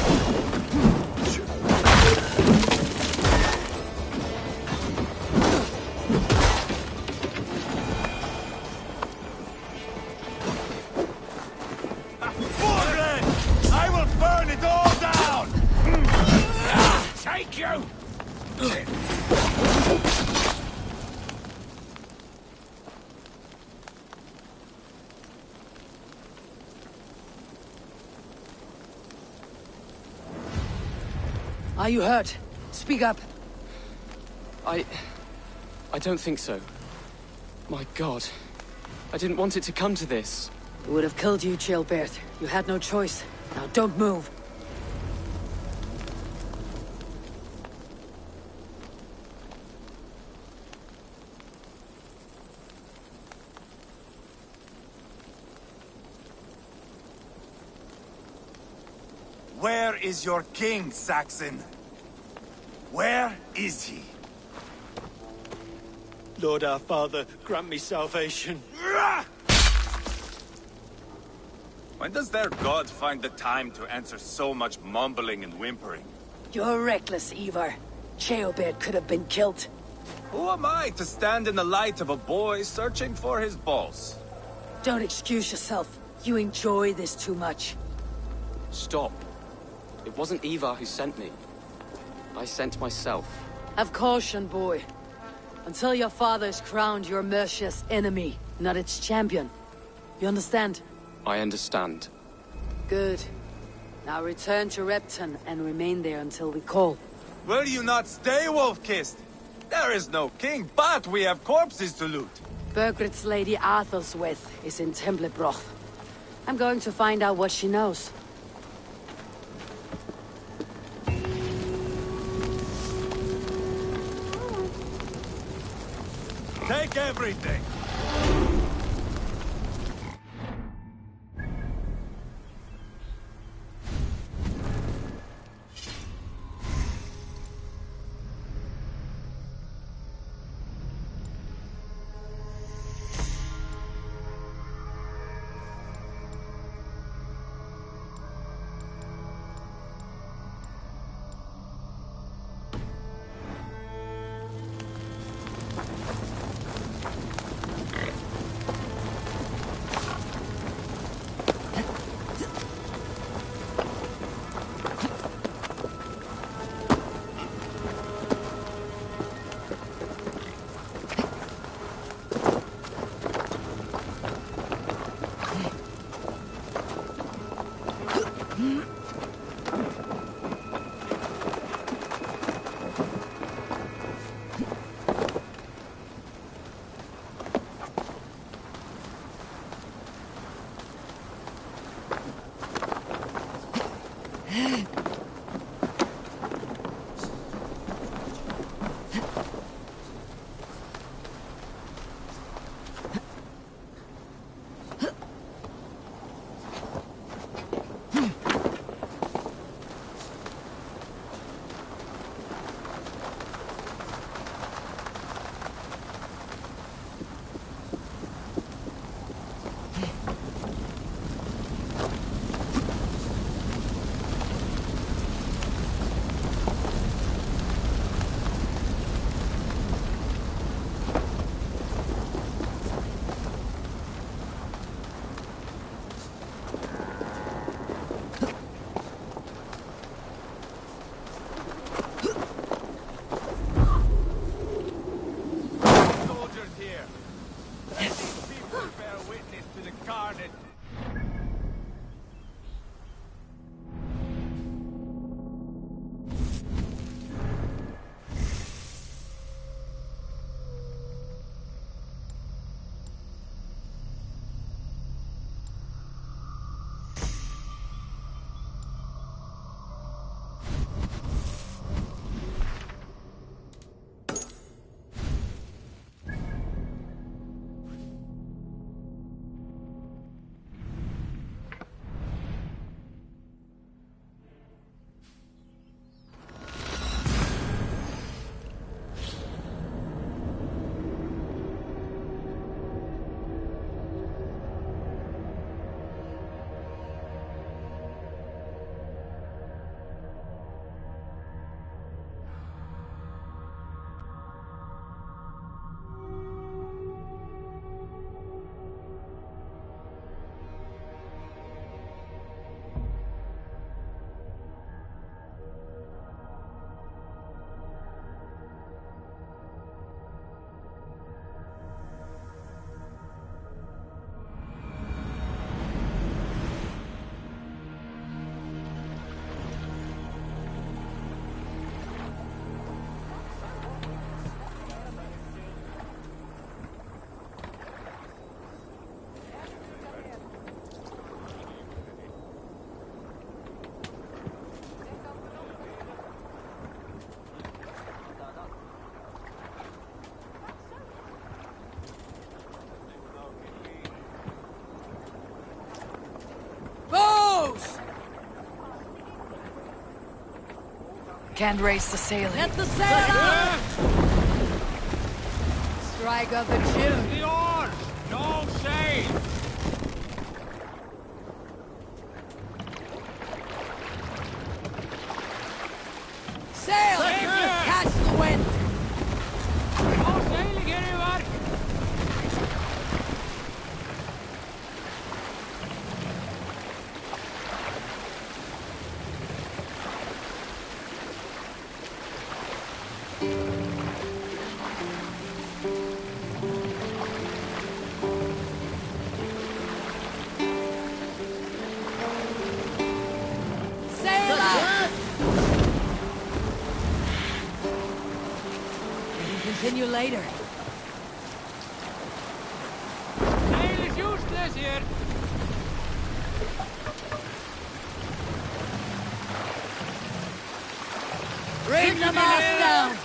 Borgred! I will burn it all down! Take you! Are you hurt? Speak up. I don't think so. My God. I didn't want it to come to this. It would have killed you, Chilbert. You had no choice. Now don't move. Where is your king, Saxon? Where is he? Lord our Father, grant me salvation. When does their god find the time to answer so much mumbling and whimpering? You're reckless, Ivar. Chilbert could have been killed. Who am I to stand in the light of a boy searching for his balls? Don't excuse yourself. You enjoy this too much. Stop. It wasn't Ivar who sent me. I sent myself. Have caution, boy. Until your father is crowned your Mercia's enemy, not its champion. You understand? I understand. Good. Now return to Repton and remain there until we call. Will you not stay, Wolf-Kissed? There is no king, but we have corpses to loot. Burgred's Lady Arthelswith is in Templebroch. I'm going to find out what she knows. Take everything! Can't raise the sail. Let the sail out! Strike up a tune. The oars! No sail! Sail! Catch the wind! No sailing anywhere! Sail up! We can continue later. Sail is useless here! Bring the mast down!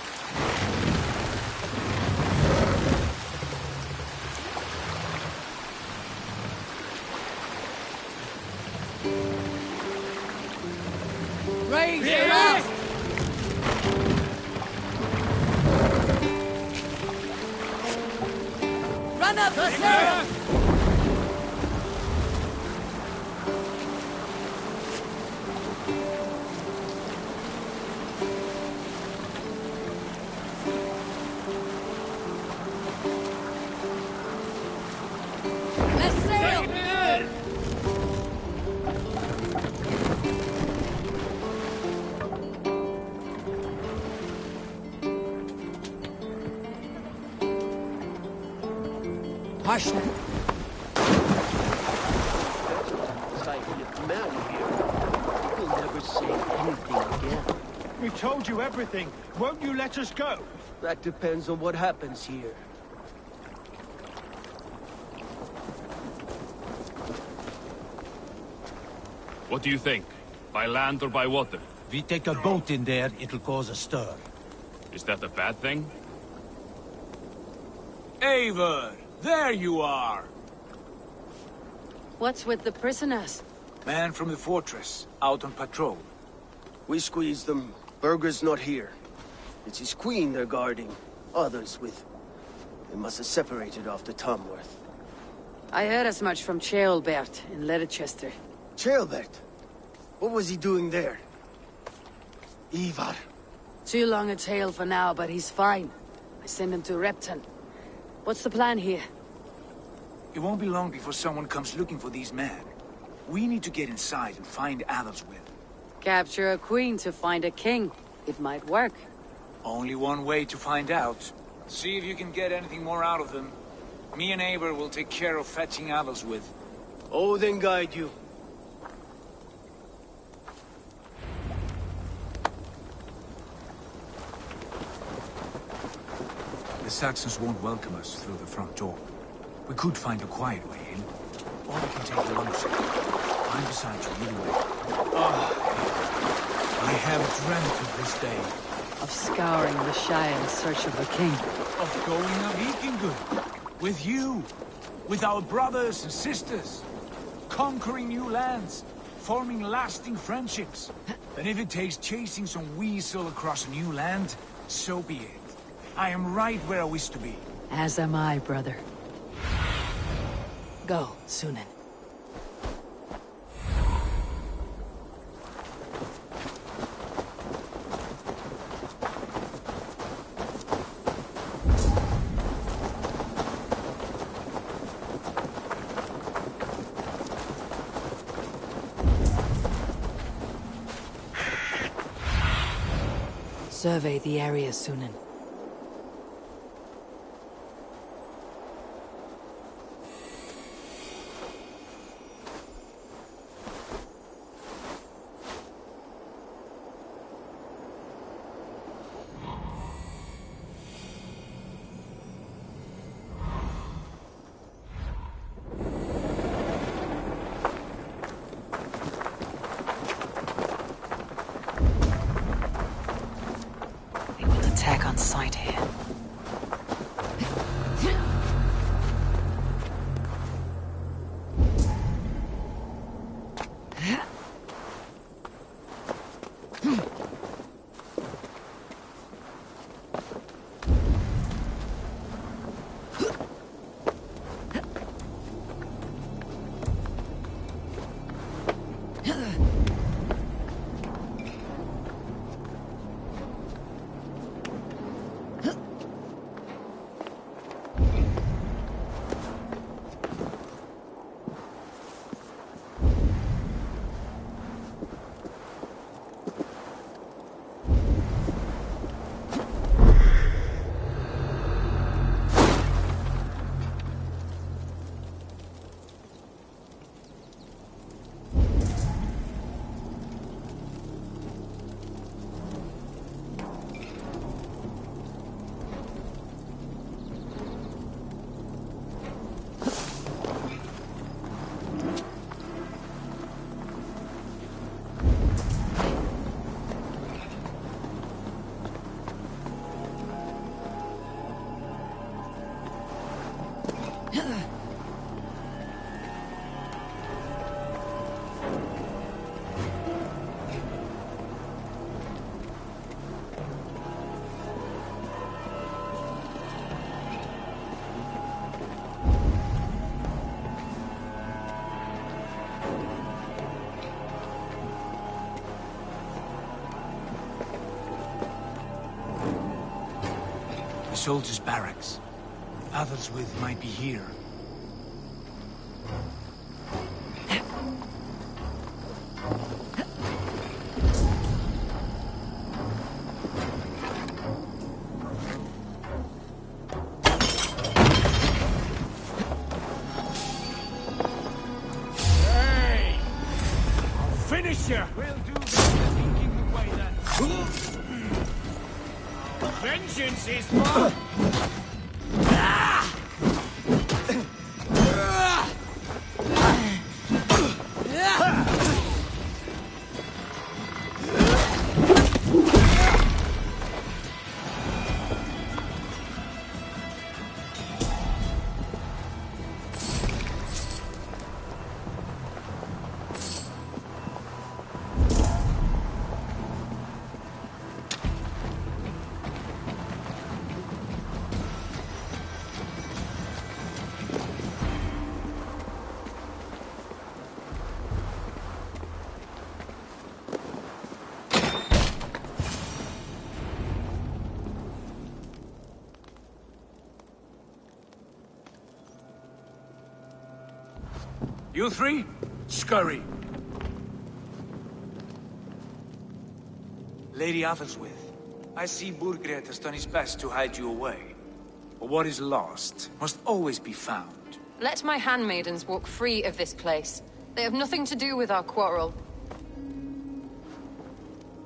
Raise the mast! Run up the sail! Let's sail! Hush now. Man here. We'll never say anything again. We told you everything. Won't you let us go? That depends on what happens here. What do you think? By land or by water? If we take a boat in there, it'll cause a stir. Is that a bad thing? Eivor! There you are! What's with the prisoners? Man from the fortress, out on patrol. We squeezed them. Berger's not here. It's his queen they're guarding. Others with... They must have separated after Tamworth. I heard as much from Ceolbert in Leicester. Ceolbert? What was he doing there? Ivar. Too long a tale for now, but he's fine. I send him to Repton. What's the plan here? It won't be long before someone comes looking for these men. We need to get inside and find Adelswyn. Capture a queen to find a king. It might work. Only one way to find out. See if you can get anything more out of them. Me and Eivor will take care of fetching Adelswyn. Odin guide you. The Saxons won't welcome us through the front door. We could find a quiet way in, or we can take the long shot. I'm beside you either way. I have dreamt of this day. Of scouring the Shire in search of a king. Of going a Vikingur. With you. With our brothers and sisters. Conquering new lands. Forming lasting friendships. And if it takes chasing some weasel across a new land, so be it. I am right where I wish to be. As am I, brother. Go, Sunan. Survey the area, Sunan. Attack on sight here. The soldiers' barracks. Athelwith might be here. Hey! I'll finish you! We'll do this the thinking way then. Vengeance is mine! You three, scurry. Lady Athelwith, I see Burgred has done his best to hide you away. But what is lost must always be found. Let my handmaidens walk free of this place. They have nothing to do with our quarrel.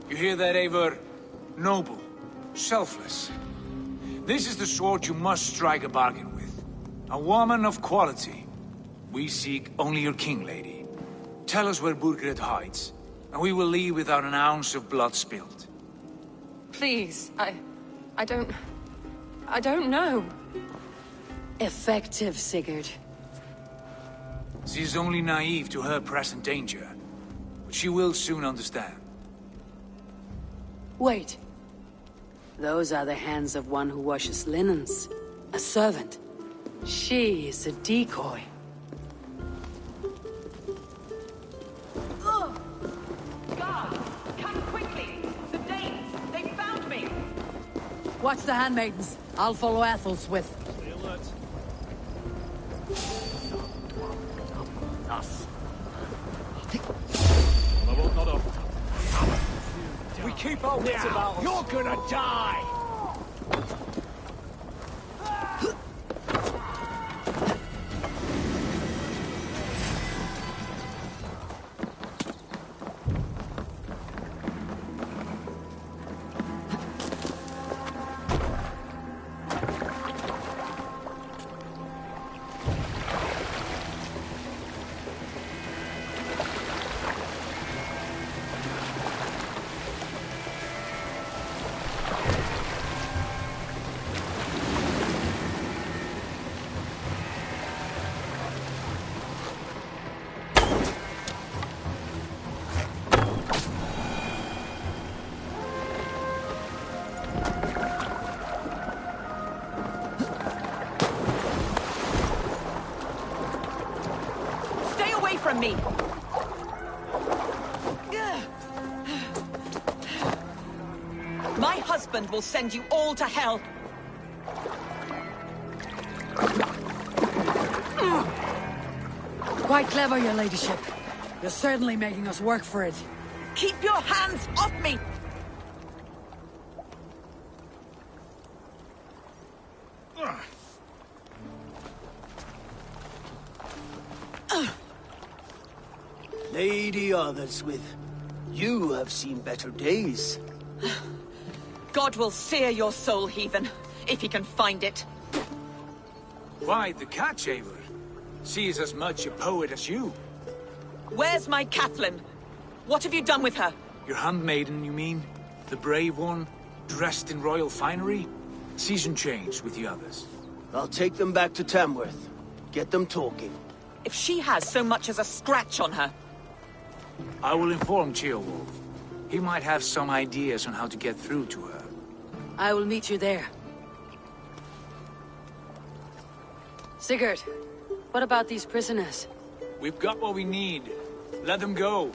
You hear that, Eivor? Noble, selfless. This is the sword you must strike a bargain with. A woman of quality. We seek only your king, lady. Tell us where Burgred hides, and we will leave without an ounce of blood spilled. Please, I don't know. Effective, Sigurd. She is only naive to her present danger, but she will soon understand. Wait. Those are the hands of one who washes linens. A servant. She is a decoy. Watch the handmaidens. I'll follow Athelwith. We keep our wits about us. You're gonna die! from me! My husband will send you all to hell! Quite clever, your ladyship. You're certainly making us work for it. Keep your hands off me! Lady Otherswith, you have seen better days. God will sear your soul, heathen, if he can find it. Why, the catch, Eivor? She's as much a poet as you. Where's my Catherine? What have you done with her? Your handmaiden, you mean? The brave one, dressed in royal finery? Season changed with the others. I'll take them back to Tamworth. Get them talking. If she has so much as a scratch on her... I will inform Ceolwulf. He might have some ideas on how to get through to her. I will meet you there. Sigurd, what about these prisoners? We've got what we need. Let them go.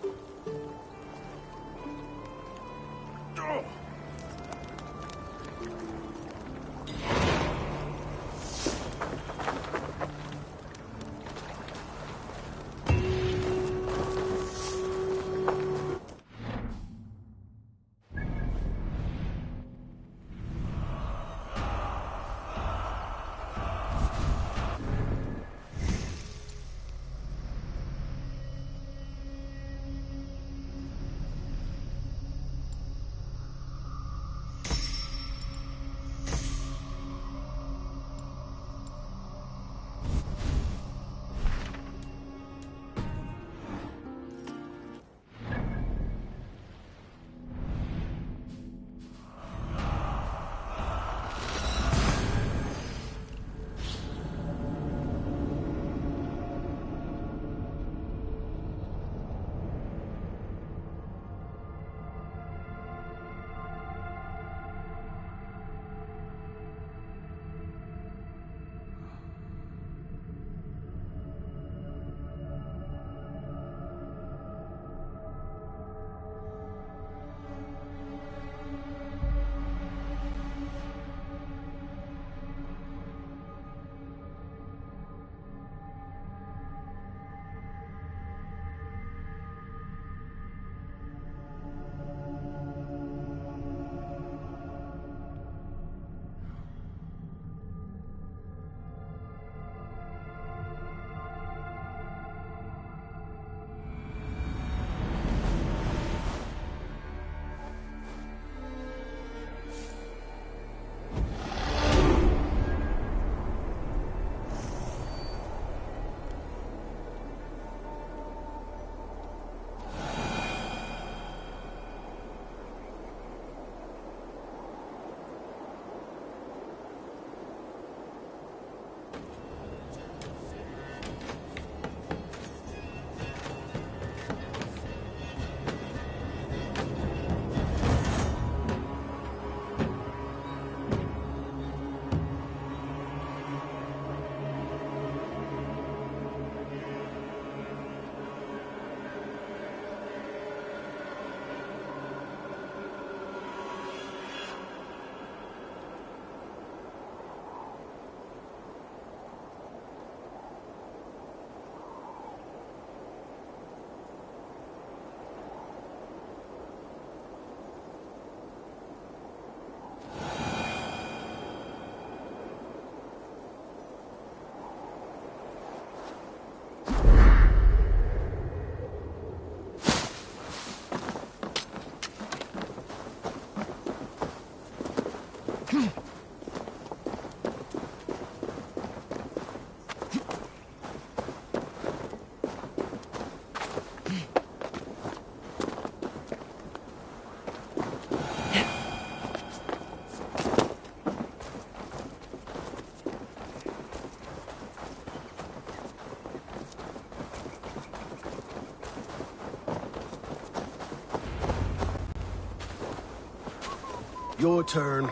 Your turn.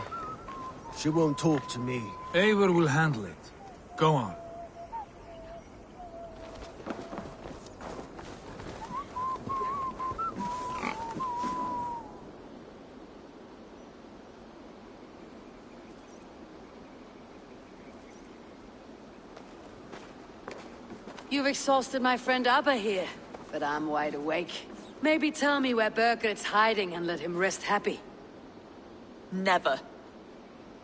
She won't talk to me. Eivor will handle it. Go on. You've exhausted my friend Abba here, but I'm wide awake. Maybe tell me where Burgred's hiding and let him rest happy. Never.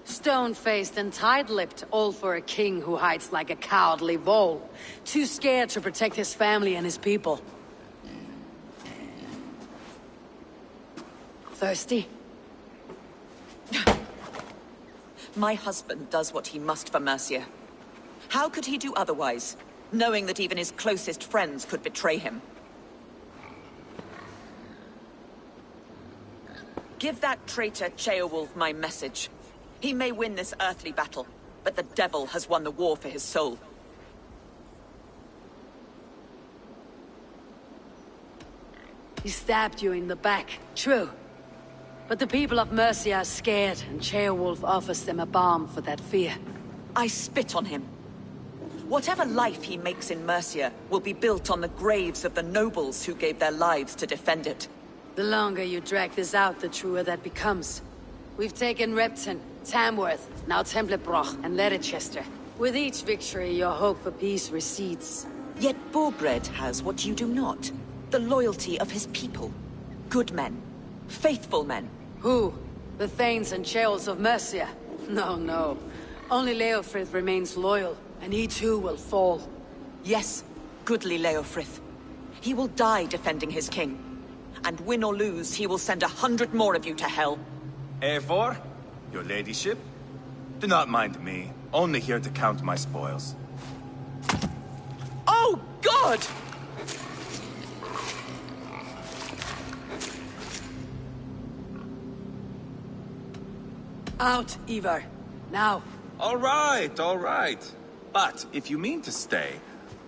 Stone-faced and tight-lipped, all for a king who hides like a cowardly vole. Too scared to protect his family and his people. Thirsty? My husband does what he must for Mercia. How could he do otherwise, knowing that even his closest friends could betray him? Give that traitor Ceolwulf my message. He may win this earthly battle, but the devil has won the war for his soul. He stabbed you in the back, true. But the people of Mercia are scared, and Ceolwulf offers them a balm for that fear. I spit on him. Whatever life he makes in Mercia will be built on the graves of the nobles who gave their lives to defend it. The longer you drag this out, the truer that becomes. We've taken Repton, Tamworth, now Templebroch, and Leicester. With each victory, your hope for peace recedes. Yet Burgred has what you do not. The loyalty of his people. Good men. Faithful men. Who? The Thanes and Ceolls of Mercia? No, no. Only Leofrith remains loyal, and he too will fall. Yes, goodly Leofrith. He will die defending his king. And win or lose, he will send 100 more of you to hell. Eivor, your ladyship? Do not mind me. Only here to count my spoils. Oh, God! Out, Ivar. Now. All right, all right. But if you mean to stay,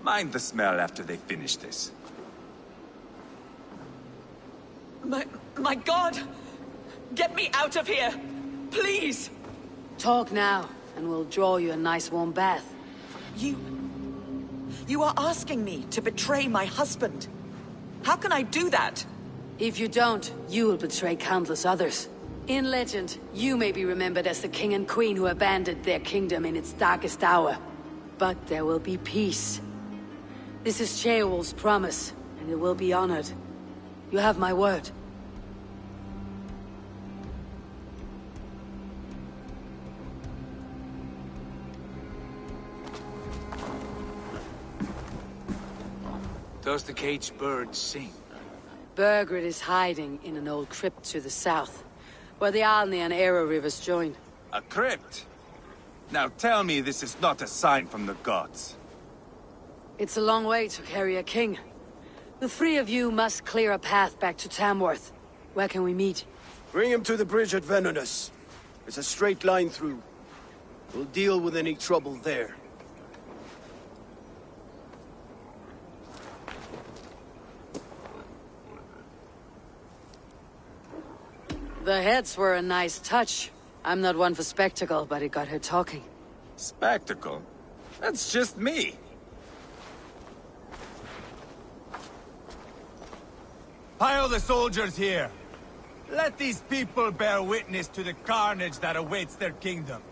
mind the smell after they finish this. My God! Get me out of here! Please! Talk now, and we'll draw you a nice warm bath. You are asking me to betray my husband. How can I do that? If you don't, you will betray countless others. In legend, you may be remembered as the king and queen who abandoned their kingdom in its darkest hour. But there will be peace. This is Ceolwulf's promise, and it will be honored. You have my word. Does the caged bird sing? Burgred is hiding in an old crypt to the south, where the Alni and Arrow rivers join. A crypt? Now tell me this is not a sign from the gods. It's a long way to carry a king. The three of you must clear a path back to Tamworth. Where can we meet? Bring him to the bridge at Venonus. It's a straight line through. We'll deal with any trouble there. The heads were a nice touch. I'm not one for spectacle, but it got her talking. Spectacle? That's just me. Pile the soldiers here. Let these people bear witness to the carnage that awaits their kingdom.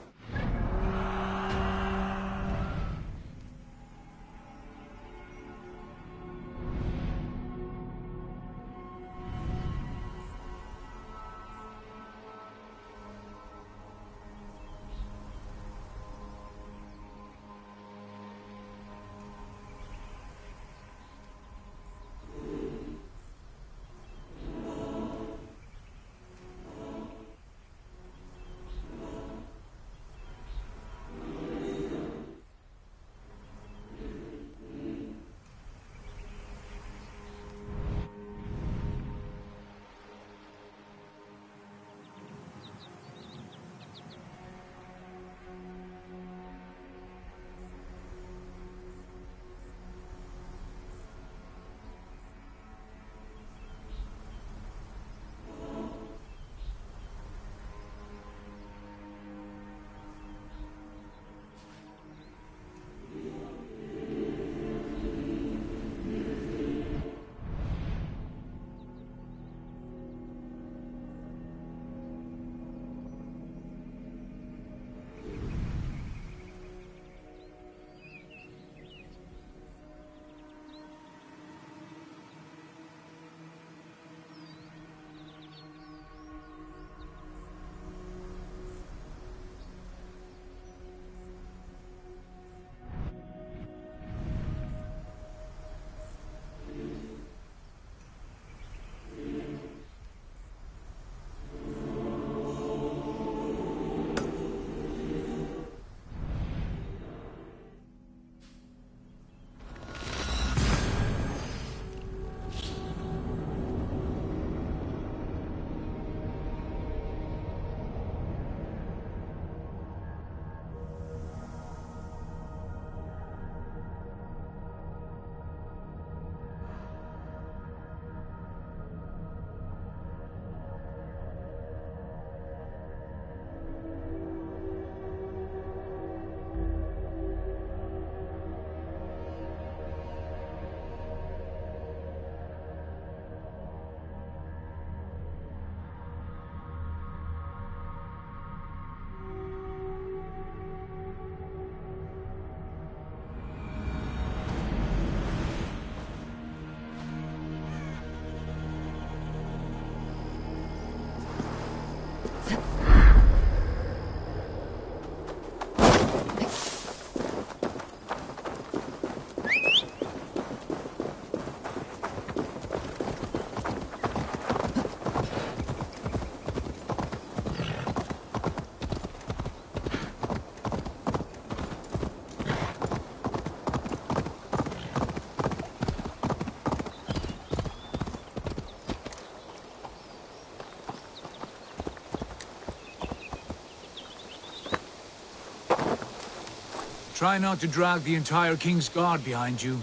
Try not to drag the entire King's Guard behind you.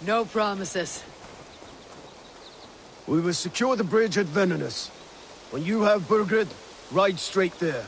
No promises. We will secure the bridge at Venonus. When you have Burgred, ride straight there.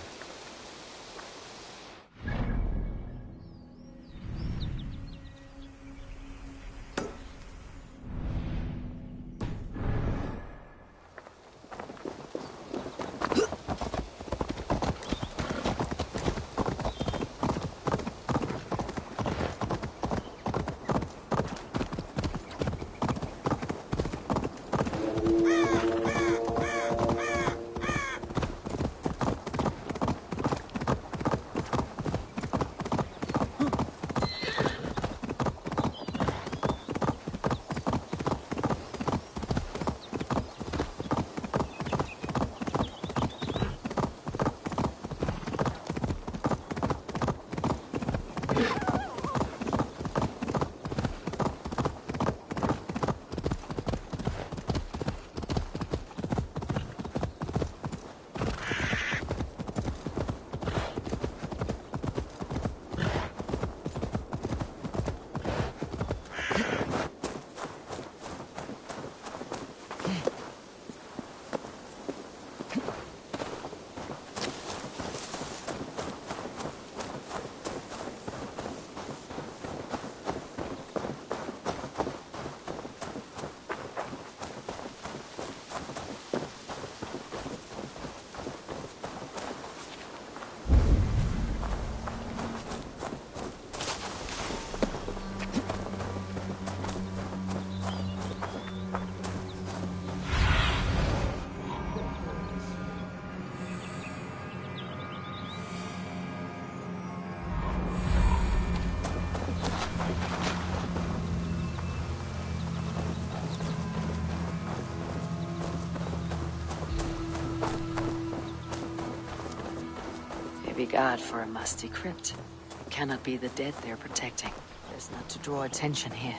Maybe God for a musty crypt. It cannot be the dead they're protecting. There's not to draw attention here.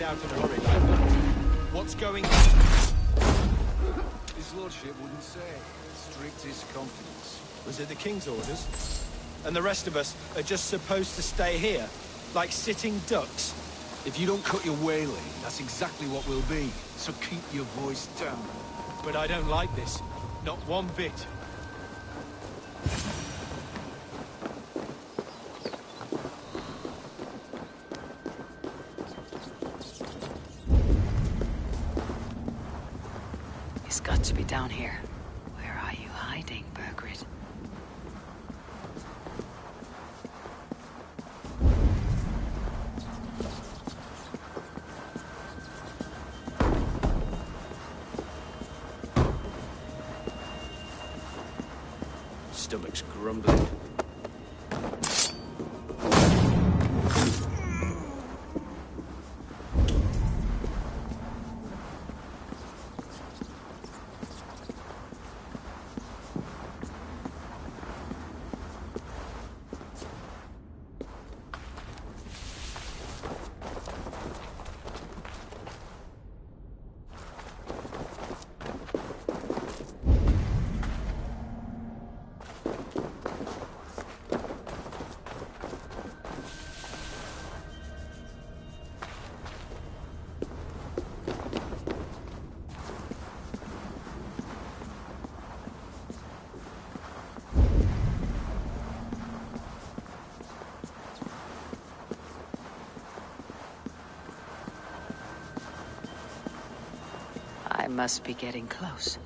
ride out in a hurry like that. What's going on? His lordship wouldn't say. Strictest confidence. Was it the king's orders? And the rest of us are just supposed to stay here? Like sitting ducks? If you don't cut your wailing, that's exactly what we'll be. So keep your voice down. But I don't like this. Not one bit. He's got to be down here. Where are you hiding, Burgred? Stomach's grumbling. I must be getting close.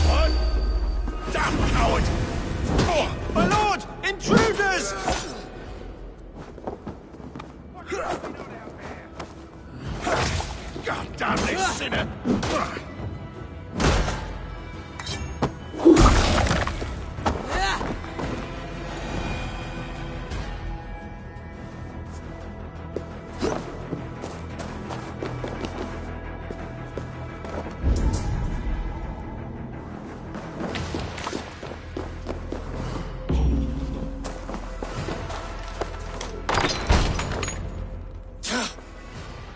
What? Damn coward! Oh, my lord! Intruders! God damn this sinner!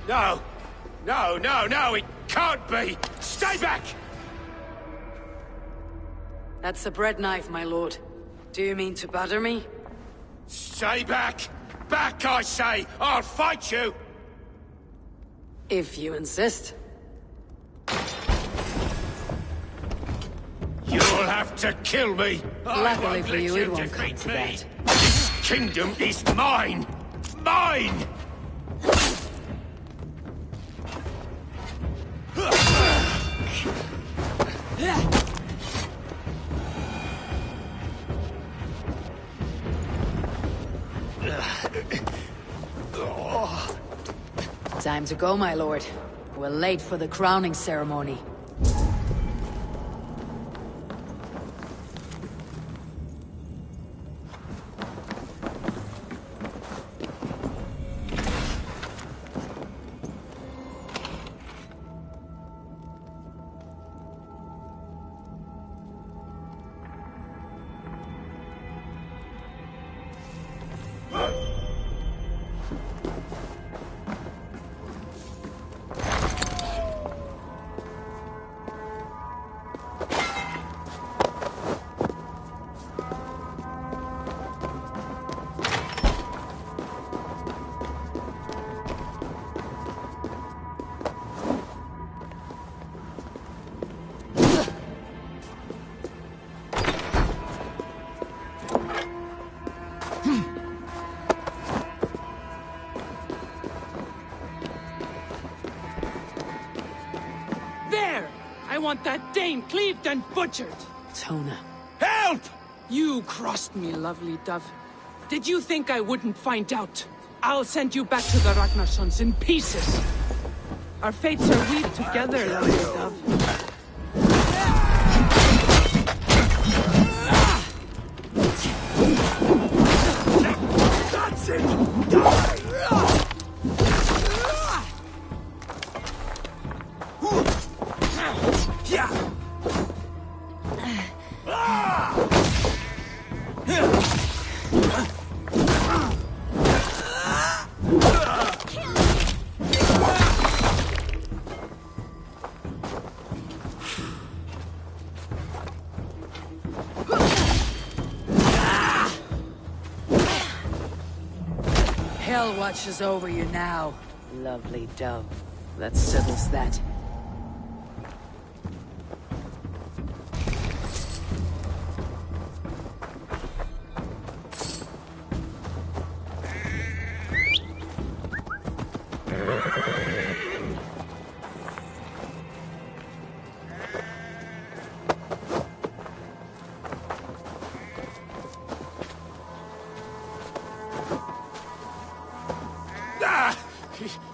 No! No, no, no, it can't be! Stay back! That's a bread knife, my lord. Do you mean to batter me? Stay back! Back, I say! I'll fight you! If you insist. You'll have to kill me! Luckily for you, it won't come to that. This kingdom is mine! Mine! Time to go, my lord. We're late for the crowning ceremony. I want that Dane cleaved and butchered! Tona. Help! You crossed me, lovely dove. Did you think I wouldn't find out? I'll send you back to the Ragnarsons in pieces. Our fates are weaved together, lovely dove. That's it! Hell watches over you now, lovely dove. That settles that.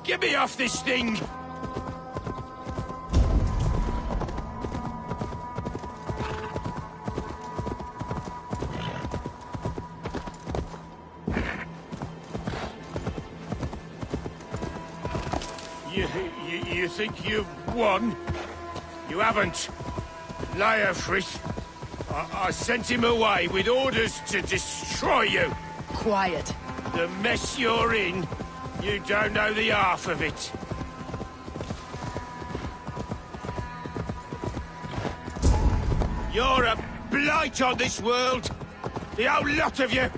Get me off this thing! You think you've won? You haven't. Leofrith. I sent him away with orders to destroy you. Quiet. The mess you're in, you don't know the half of it. You're a blight on this world. The whole lot of you.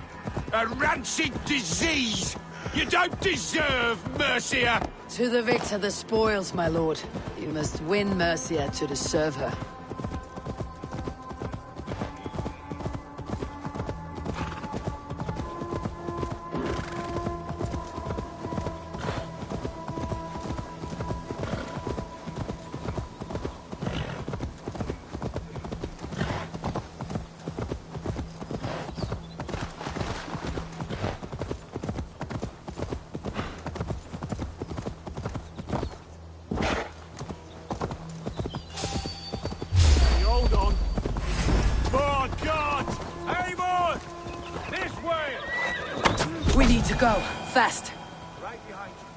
A rancid disease. You don't deserve Mercia. To the victor the spoils, my lord. You must win Mercia to deserve her. We need to go. Fast. Right behind you.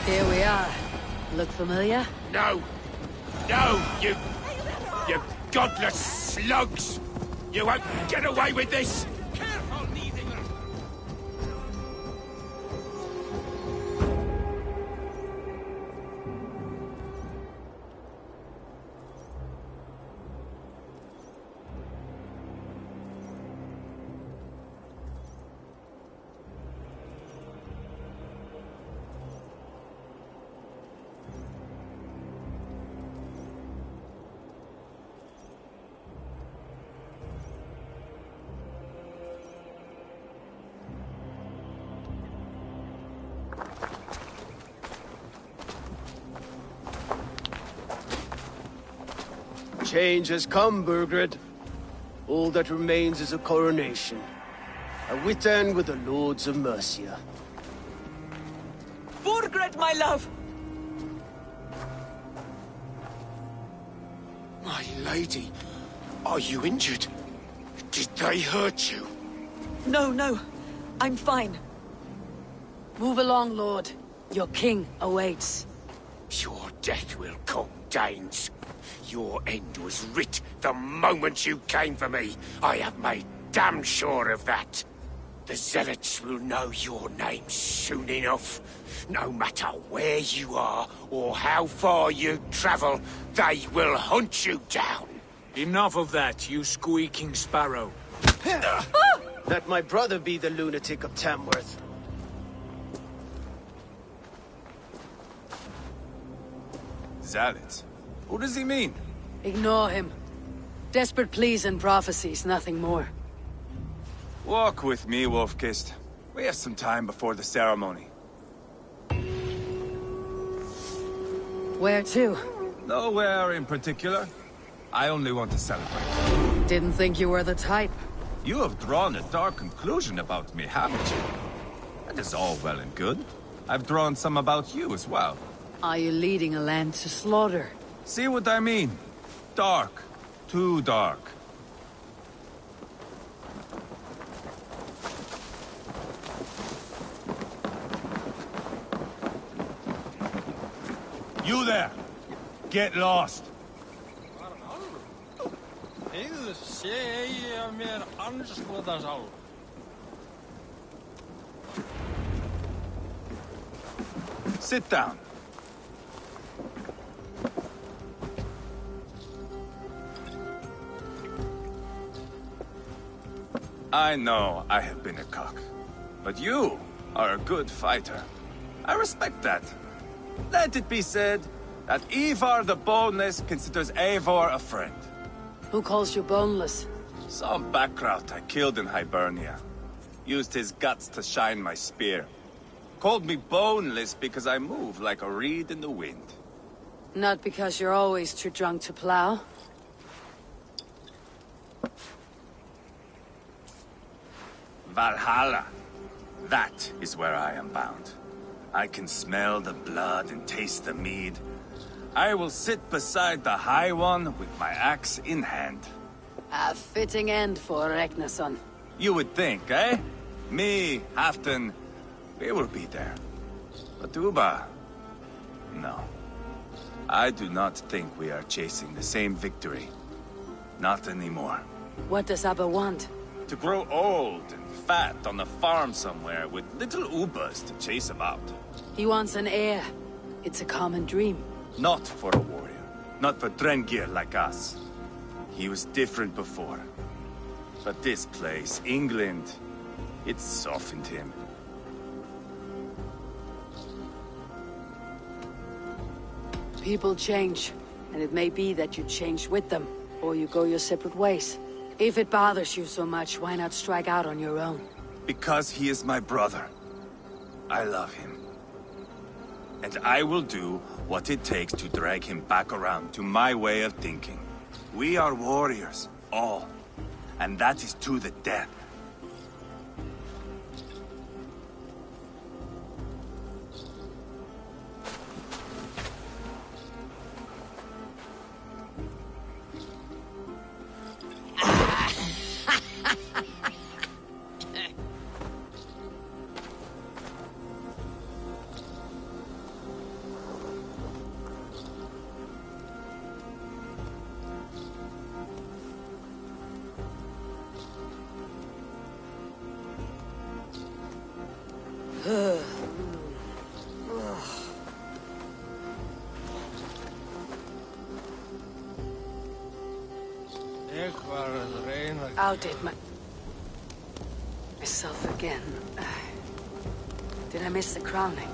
Here we are. Look familiar? No! No, you godless slugs! You won't get away with this! Careful, Neithinger! Change has come, Burgred. All that remains is a coronation. A Witan with the Lords of Mercia. Burgred, my love! My lady, are you injured? Did they hurt you? No, no. I'm fine. Move along, Lord. Your king awaits. Your death will come, Danes. Your end was writ the moment you came for me. I have made damn sure of that. The Zealots will know your name soon enough. No matter where you are or how far you travel, they will hunt you down. Enough of that, you squeaking sparrow. Let my brother be the lunatic of Tamworth. Zealots? Who does he mean? Ignore him. Desperate pleas and prophecies, nothing more. Walk with me, Wolfkist. We have some time before the ceremony. Where to? Nowhere in particular. I only want to celebrate. Didn't think you were the type. You have drawn a dark conclusion about me, haven't you? That is all well and good. I've drawn some about you as well. Are you leading a land to slaughter? See what I mean? Dark. Too dark. You there! Get lost! Sit down. I know I have been a cock, but you are a good fighter. I respect that. Let it be said that Ivar the Boneless considers Eivor a friend. Who calls you boneless? Some background I killed in Hibernia. Used his guts to shine my spear. Called me boneless because I move like a reed in the wind. Not because you're always too drunk to plow. Valhalla. That is where I am bound. I can smell the blood and taste the mead. I will sit beside the High One with my axe in hand. A fitting end for Ragnarsson. You would think, eh? Me, Halfdan, we will be there. But Uba... no. I do not think we are chasing the same victory. Not anymore. What does Abba want? To grow old and fat on a farm somewhere with little Ubas to chase about. He wants an heir. It's a common dream. Not for a warrior. Not for Drengir like us. He was different before. But this place, England, it softened him. People change, and it may be that you change with them, or you go your separate ways. If it bothers you so much, why not strike out on your own? Because he is my brother. I love him. And I will do what it takes to drag him back around to my way of thinking. We are warriors, all. And that is to the death. Outdid myself again. Did I miss the crowning?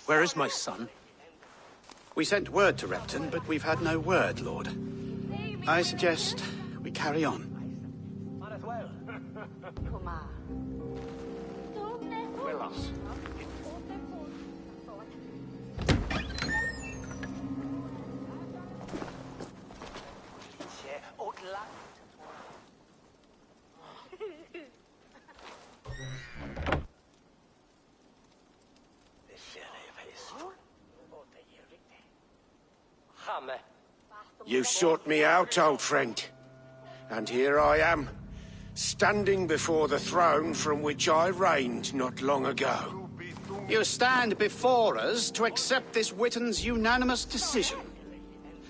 Where is my son? We sent word to Repton, but we've had no word, Lord. I suggest we carry on. You sought me out, old friend. And here I am, standing before the throne from which I reigned not long ago. You stand before us to accept this Witten's unanimous decision.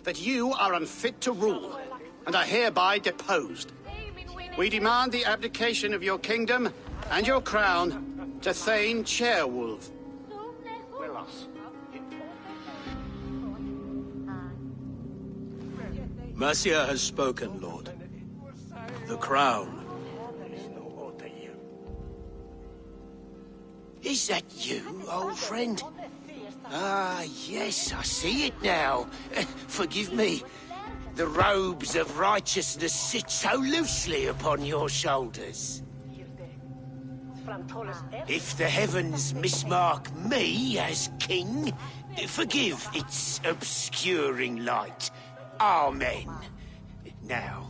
That you are unfit to rule, and are hereby deposed. We demand the abdication of your kingdom and your crown to Thane Chairwolf. Mercia has spoken, Lord. The crown. Is that you, old friend? Ah, yes, I see it now. Forgive me. The robes of righteousness sit so loosely upon your shoulders. If the heavens mismark me as king, forgive its obscuring light. Amen. Now,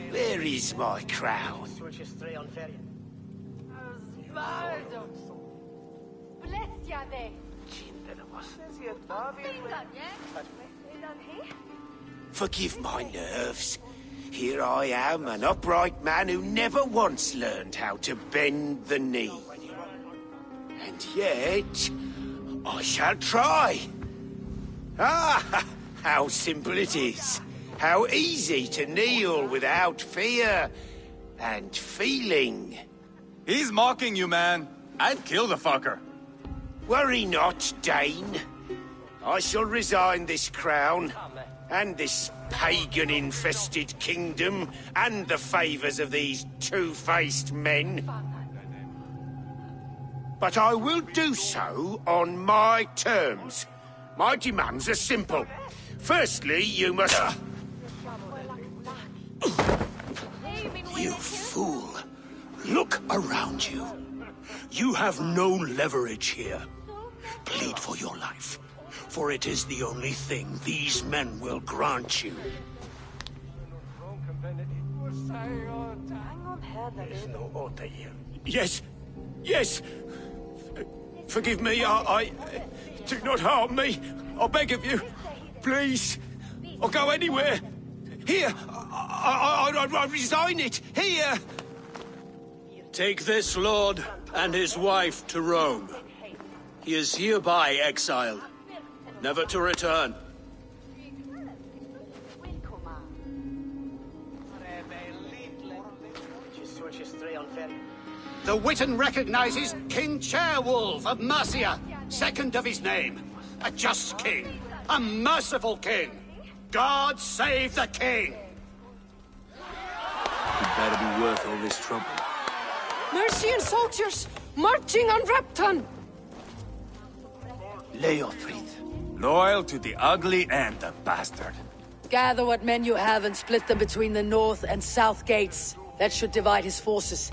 where is my crown? Forgive my nerves. Here I am, an upright man who never once learned how to bend the knee. And yet, I shall try. Ah, how simple it is. How easy to kneel without fear and feeling. He's mocking you, man. I'd kill the fucker. Worry not, Dane. I shall resign this crown, and this pagan-infested kingdom, and the favours of these two-faced men. But I will do so on my terms. My demands are simple. Firstly, you must... You fool. Look around you. You have no leverage here. Plead for your life, for it is the only thing these men will grant you. Yes, yes. Forgive me, I... Do not harm me. I beg of you. Please. I'll go anywhere. Here. I resign it. Here. Take this lord and his wife to Rome. He is hereby exiled, never to return. The Witten recognizes King Chairwolf of Mercia, second of his name. A just king, a merciful king. God save the king! It better be worth all this trouble. Mercian soldiers, marching on Repton! Leofrid. Loyal to the ugly and the bastard. Gather what men you have and split them between the north and south gates. That should divide his forces.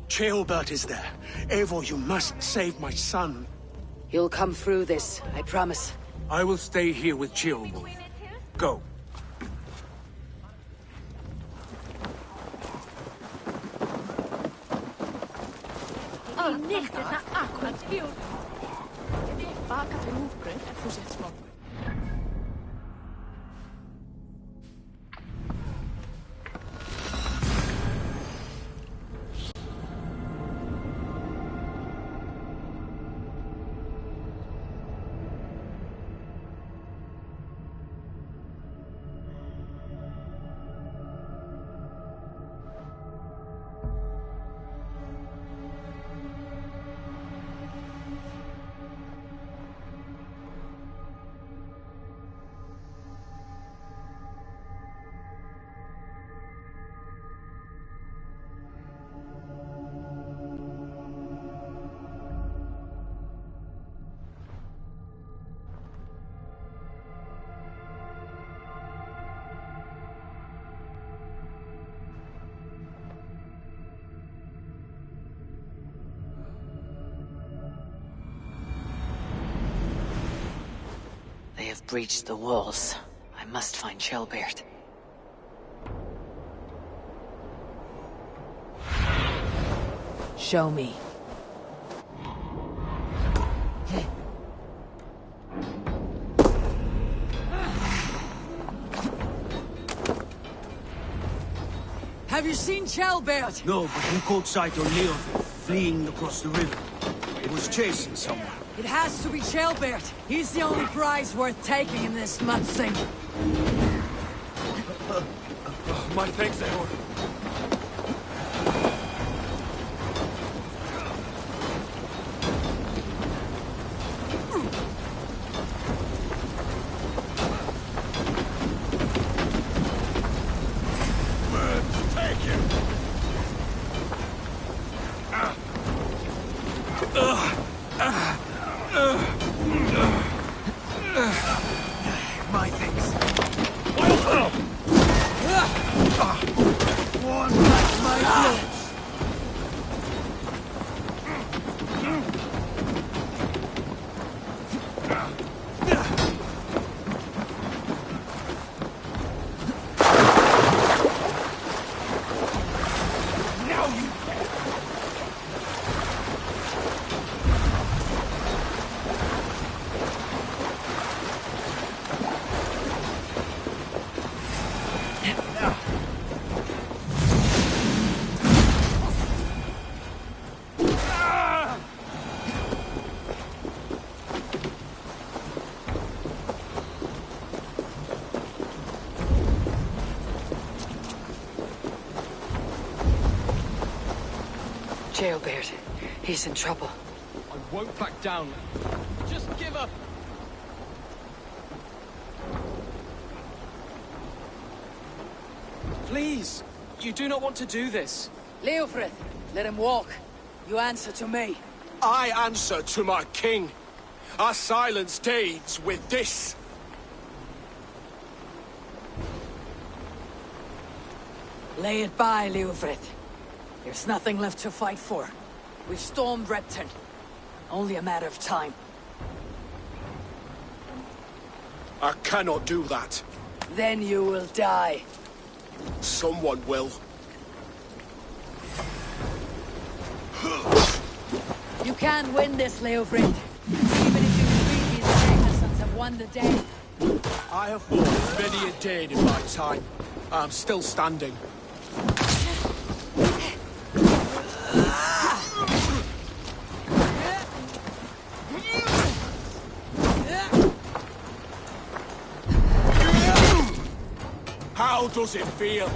Ceolbert is there. Eivor, you must save my son. He'll come through this, I promise. I will stay here with Ceolwulf. Go. breach the walls, I must find Shelbeard. Show me. Have you seen Shelbeard? No, but we caught sight of Leo fleeing across the river. He was chasing someone. It has to be Shelbeard. He's the only prize worth taking in this mudsing. My thanks, Eivor. My things. One like my blood. Jailbeard. He's in trouble. I won't back down. Just give up. Please, you do not want to do this. Leofrith, let him walk. You answer to me. I answer to my king. I silence deeds with this. Lay it by, Leofrith. There's nothing left to fight for. We've stormed Repton. Only a matter of time. I cannot do that. Then you will die. Someone will. You can't win this, Leofrid. Even if you believe me, the Magnussons have won the day. I have fought many a day in my time. I'm still standing. How does it feel?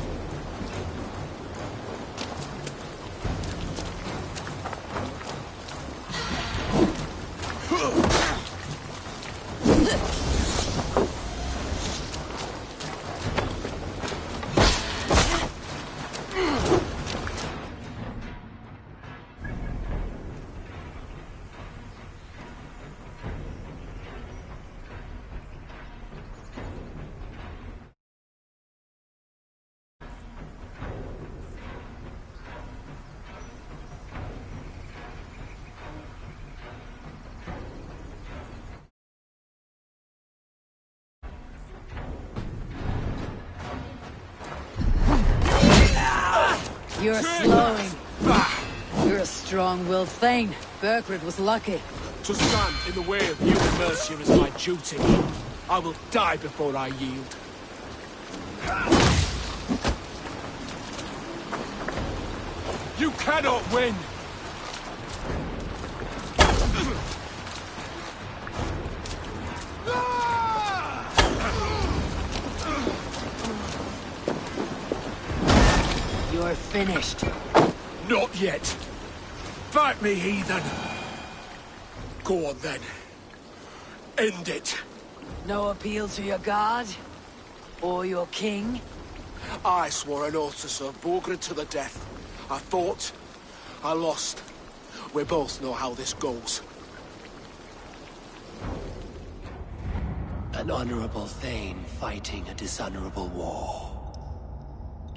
You're slowing. You're a strong-willed Thane. Burgred was lucky. To stand in the way of you and Mercia is my duty. I will die before I yield. You cannot win! You're finished. Not yet. Fight me, heathen. Go on, then. End it. No appeal to your god? Or your king? I swore an oath to serve Borgred to the death. I fought. I lost. We both know how this goes. An honorable Thane fighting a dishonorable war.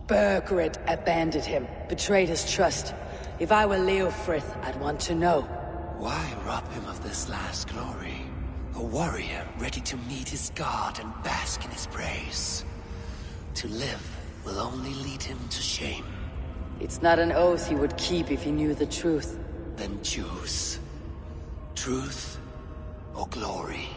Burgred abandoned him, betrayed his trust. If I were Leofrith, I'd want to know. Why rob him of this last glory? A warrior ready to meet his god and bask in his praise. To live will only lead him to shame. It's not an oath he would keep if he knew the truth. Then choose. Truth or glory.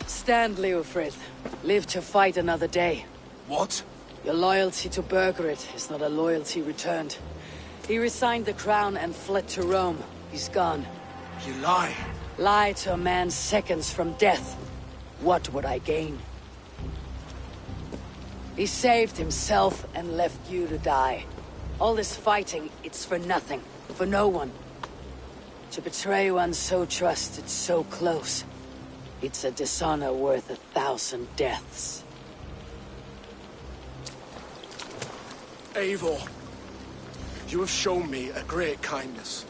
Stand, Leofrith. Live to fight another day. What? Your loyalty to Burgred is not a loyalty returned. He resigned the crown and fled to Rome. He's gone. You lie. Lie to a man seconds from death. What would I gain? He saved himself and left you to die. All this fighting, it's for nothing. For no one. To betray one so trusted, so close. It's a dishonor worth 1,000 deaths. Eivor, you have shown me a great kindness.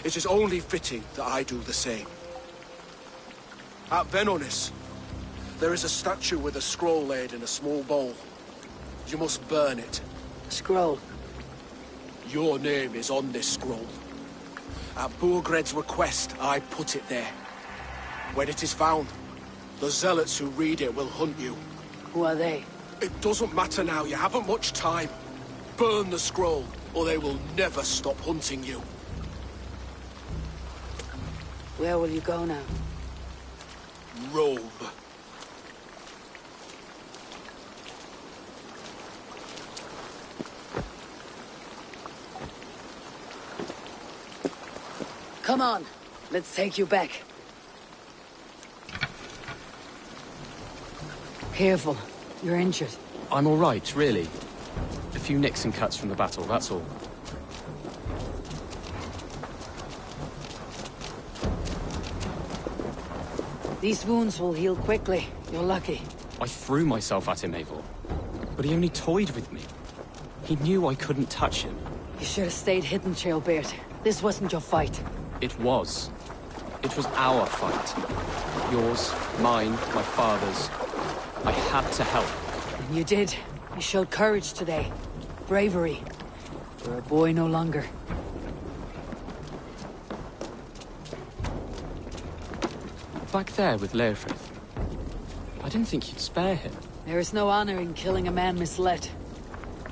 It is only fitting that I do the same. At Venonis, there is a statue with a scroll laid in a small bowl. You must burn it. Scroll? Your name is on this scroll. At Burgred's request, I put it there. When it is found, the zealots who read it will hunt you. Who are they? It doesn't matter now, you haven't much time. Burn the scroll, or they will never stop hunting you. Where will you go now? Rome. Come on, let's take you back. Careful, you're injured. I'm all right, really. A few nicks and cuts from the battle, that's all. These wounds will heal quickly. You're lucky. I threw myself at him, Eivor. But he only toyed with me. He knew I couldn't touch him. You should have stayed hidden, Trailbeard. This wasn't your fight. It was. It was our fight. Yours, mine, my father's. I had to help. And you did. You showed courage today. Bravery. You're a boy no longer. Back there with Leofrith. I didn't think you'd spare him. There is no honor in killing a man misled.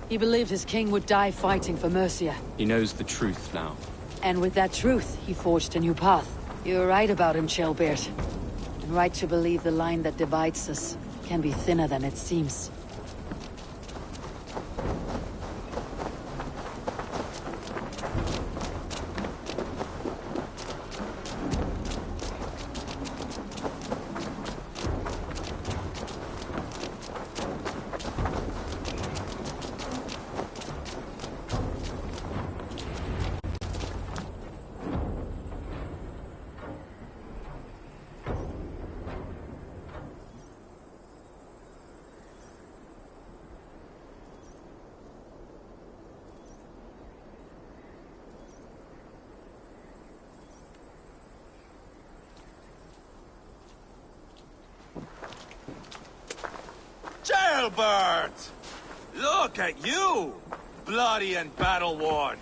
He believed his king would die fighting for Mercia. He knows the truth now. And with that truth, he forged a new path. You're right about him, Trailbeard. And right to believe the line that divides us can be thinner than it seems. Jailbird! Look at you! Bloody and battle-worn.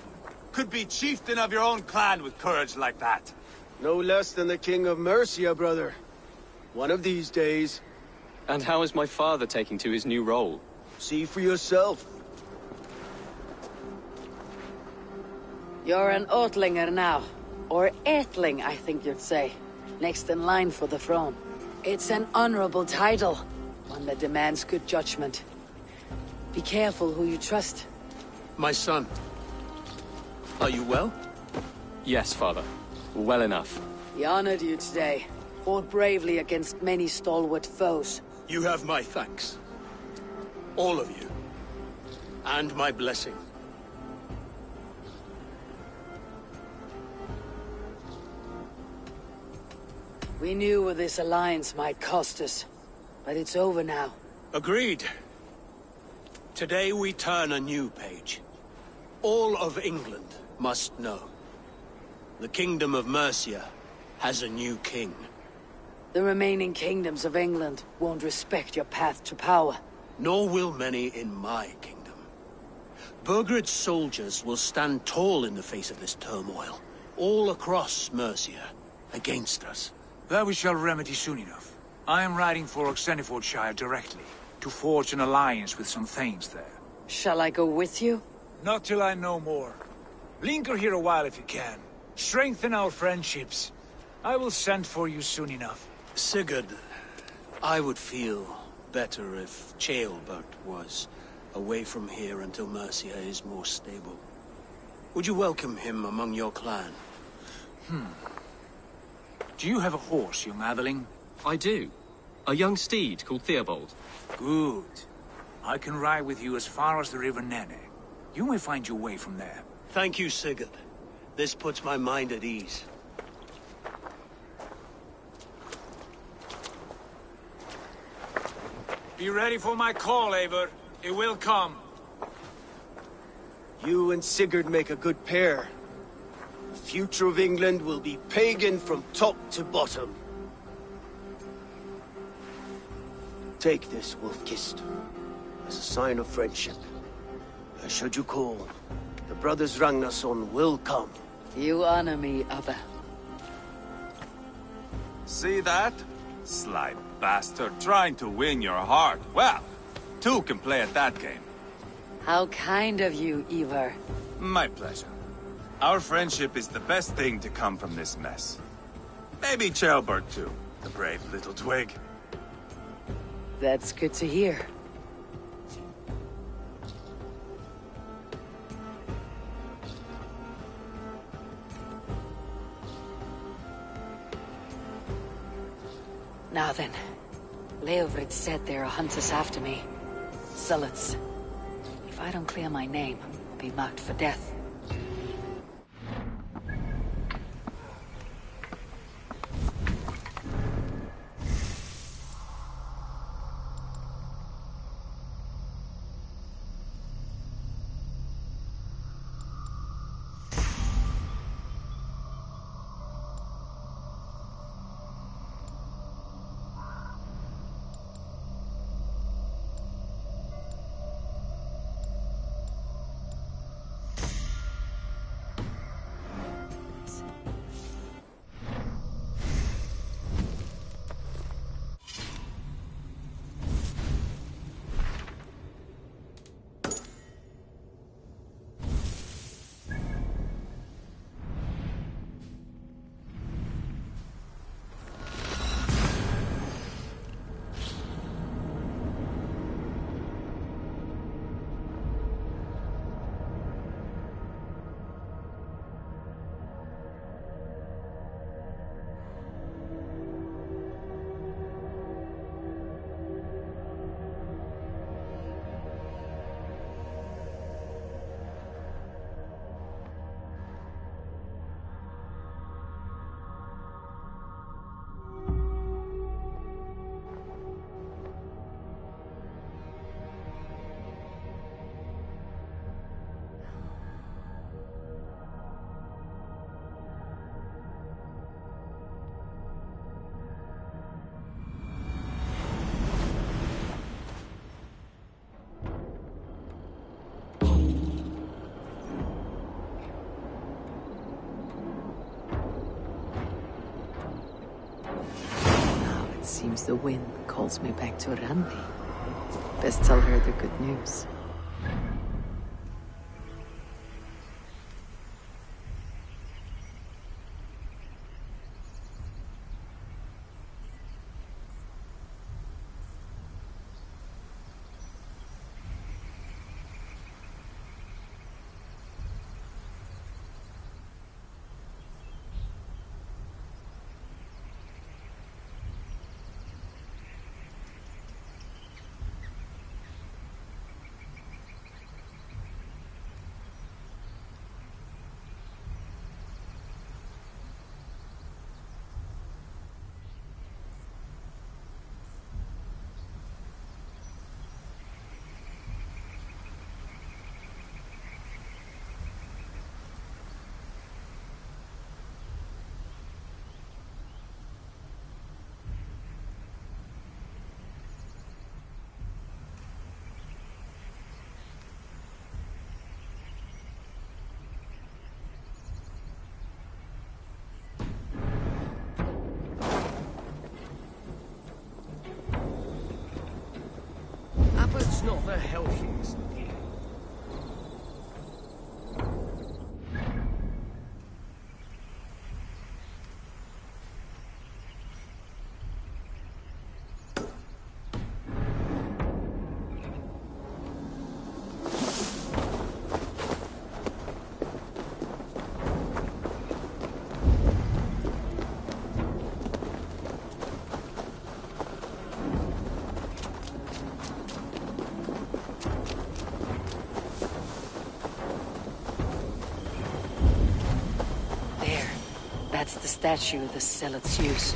Could be chieftain of your own clan with courage like that. No less than the king of Mercia, brother. One of these days. And how is my father taking to his new role? See for yourself. You're an Oatlinger now. Or Aethling, I think you'd say. Next in line for the throne. It's an honorable title. One that demands good judgment. Be careful who you trust. My son. Are you well? Yes, father. Well enough. He honored you today. Fought bravely against many stalwart foes. You have my thanks. All of you. And my blessing. We knew what this alliance might cost us. But it's over now. Agreed. Today we turn a new page. All of England must know. The Kingdom of Mercia has a new king. The remaining kingdoms of England won't respect your path to power. Nor will many in my kingdom. Burgred's soldiers will stand tall in the face of this turmoil, all across Mercia, against us. That we shall remedy soon enough. I am riding for Oxenifordshire directly, to forge an alliance with some thanes there. Shall I go with you? Not till I know more. Linger here a while if you can. Strengthen our friendships. I will send for you soon enough. Sigurd, I would feel better if Ceolbert was away from here until Mercia is more stable. Would you welcome him among your clan? Do you have a horse, young Atheling? I do. A young steed called Theobald. Good. I can ride with you as far as the River Nene. You may find your way from there. Thank you, Sigurd. This puts my mind at ease. Be ready for my call, Eivor. It will come. You and Sigurd make a good pair. The future of England will be pagan from top to bottom. Take this, Wolf-Kissed, as a sign of friendship. Should you call, the brothers Ragnarsson will come. You honor me, Abba. See that? Sly bastard trying to win your heart. Well, two can play at that game. How kind of you, Eivor. My pleasure. Our friendship is the best thing to come from this mess. Maybe Ceolbert too, the brave little twig. That's good to hear. Now then, Leofrid said there are hunters after me. Zealots. If I don't clear my name, I'll be marked for death. Seems the wind calls me back to Randi. Best tell her the good news. not the healthiest. That's the statue the zealots use.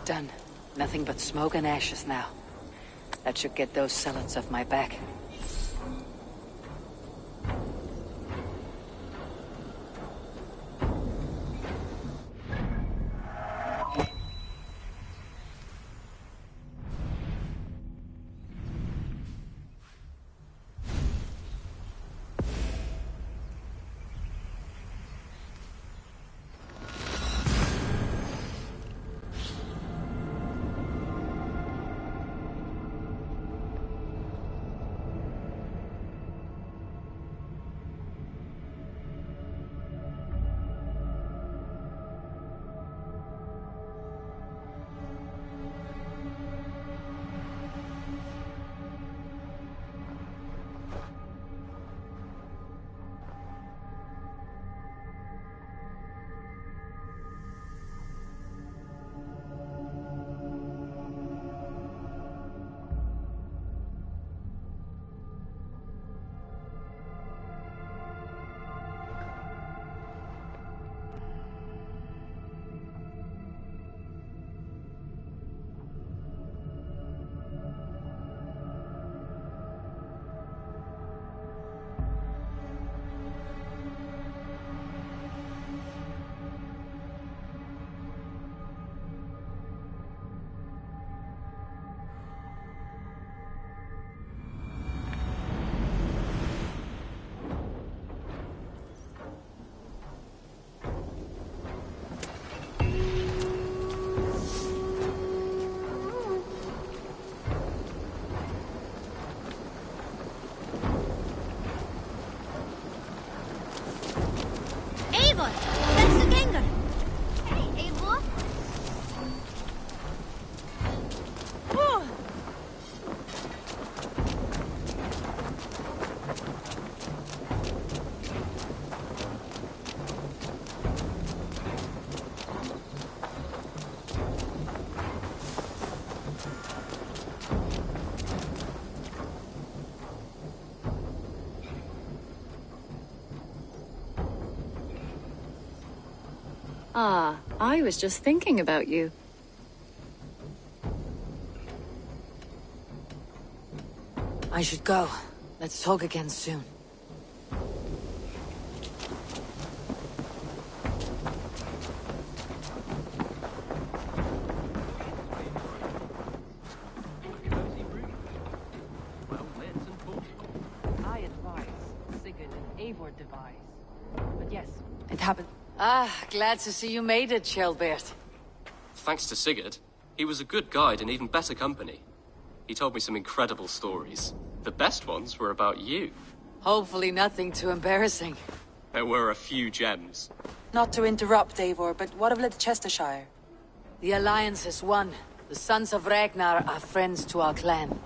Done. Nothing but smoke and ashes now. That should get those zealots off my back. Eivor! Hversu gengur? Hey, Eivor! Ah, I was just thinking about you. I should go. Let's talk again soon. I advise Sigurd and Eivor devise. But yes, It happened. Ah, glad to see you made it, Shelbert. Thanks to Sigurd, he was a good guide and even better company. He told me some incredible stories. The best ones were about you. Hopefully nothing too embarrassing. There were a few gems. Not to interrupt, Eivor, but what of Leicestershire? The Alliance is won. The Sons of Ragnar are friends to our clan.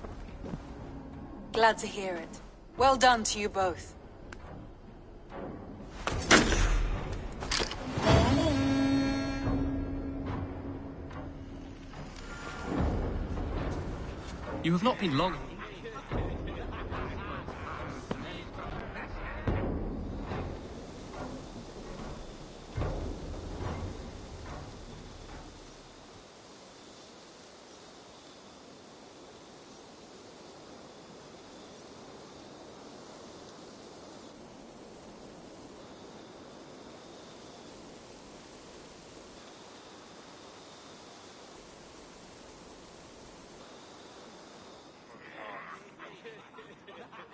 Glad to hear it. Well done to you both. You have not been long.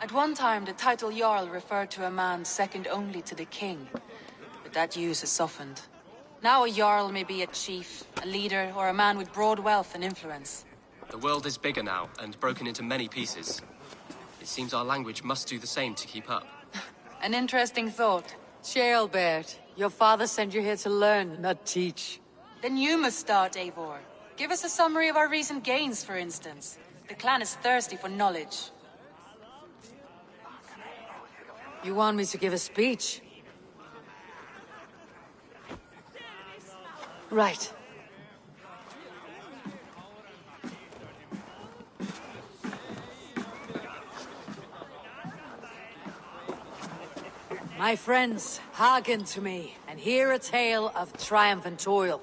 At one time, the title Jarl referred to a man second only to the king. But that use has softened. Now a Jarl may be a chief, a leader, or a man with broad wealth and influence. The world is bigger now, and broken into many pieces. It seems our language must do the same to keep up. An interesting thought. Ceolbert, your father sent you here to learn, not teach. Then you must start, Eivor. Give us a summary of our recent gains, for instance. The clan is thirsty for knowledge. You want me to give a speech? Right. My friends, hearken to me, and hear a tale of triumph and toil.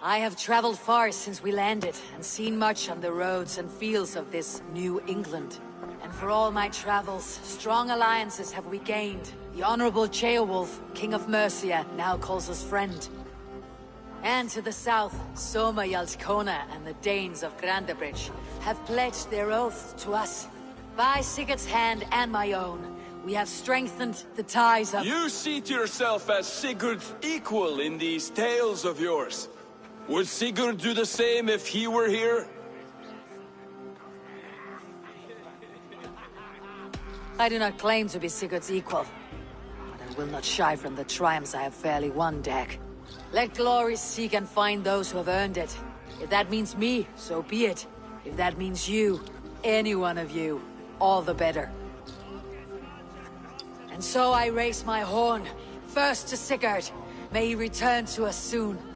I have traveled far since we landed, and seen much on the roads and fields of this New England. And for all my travels, strong alliances have we gained. The Honorable Ceolwulf, King of Mercia, now calls us friend. And to the south, Soma Yalskona and the Danes of Grandebridge have pledged their oath to us. By Sigurd's hand and my own, we have strengthened the ties of— You seat yourself as Sigurd's equal in these tales of yours. Would Sigurd do the same if he were here? I do not claim to be Sigurd's equal, but I will not shy from the triumphs I have fairly won, Dag. Let glory seek and find those who have earned it. If that means me, so be it. If that means you, any one of you, all the better. And so I raise my horn, first to Sigurd. May he return to us soon.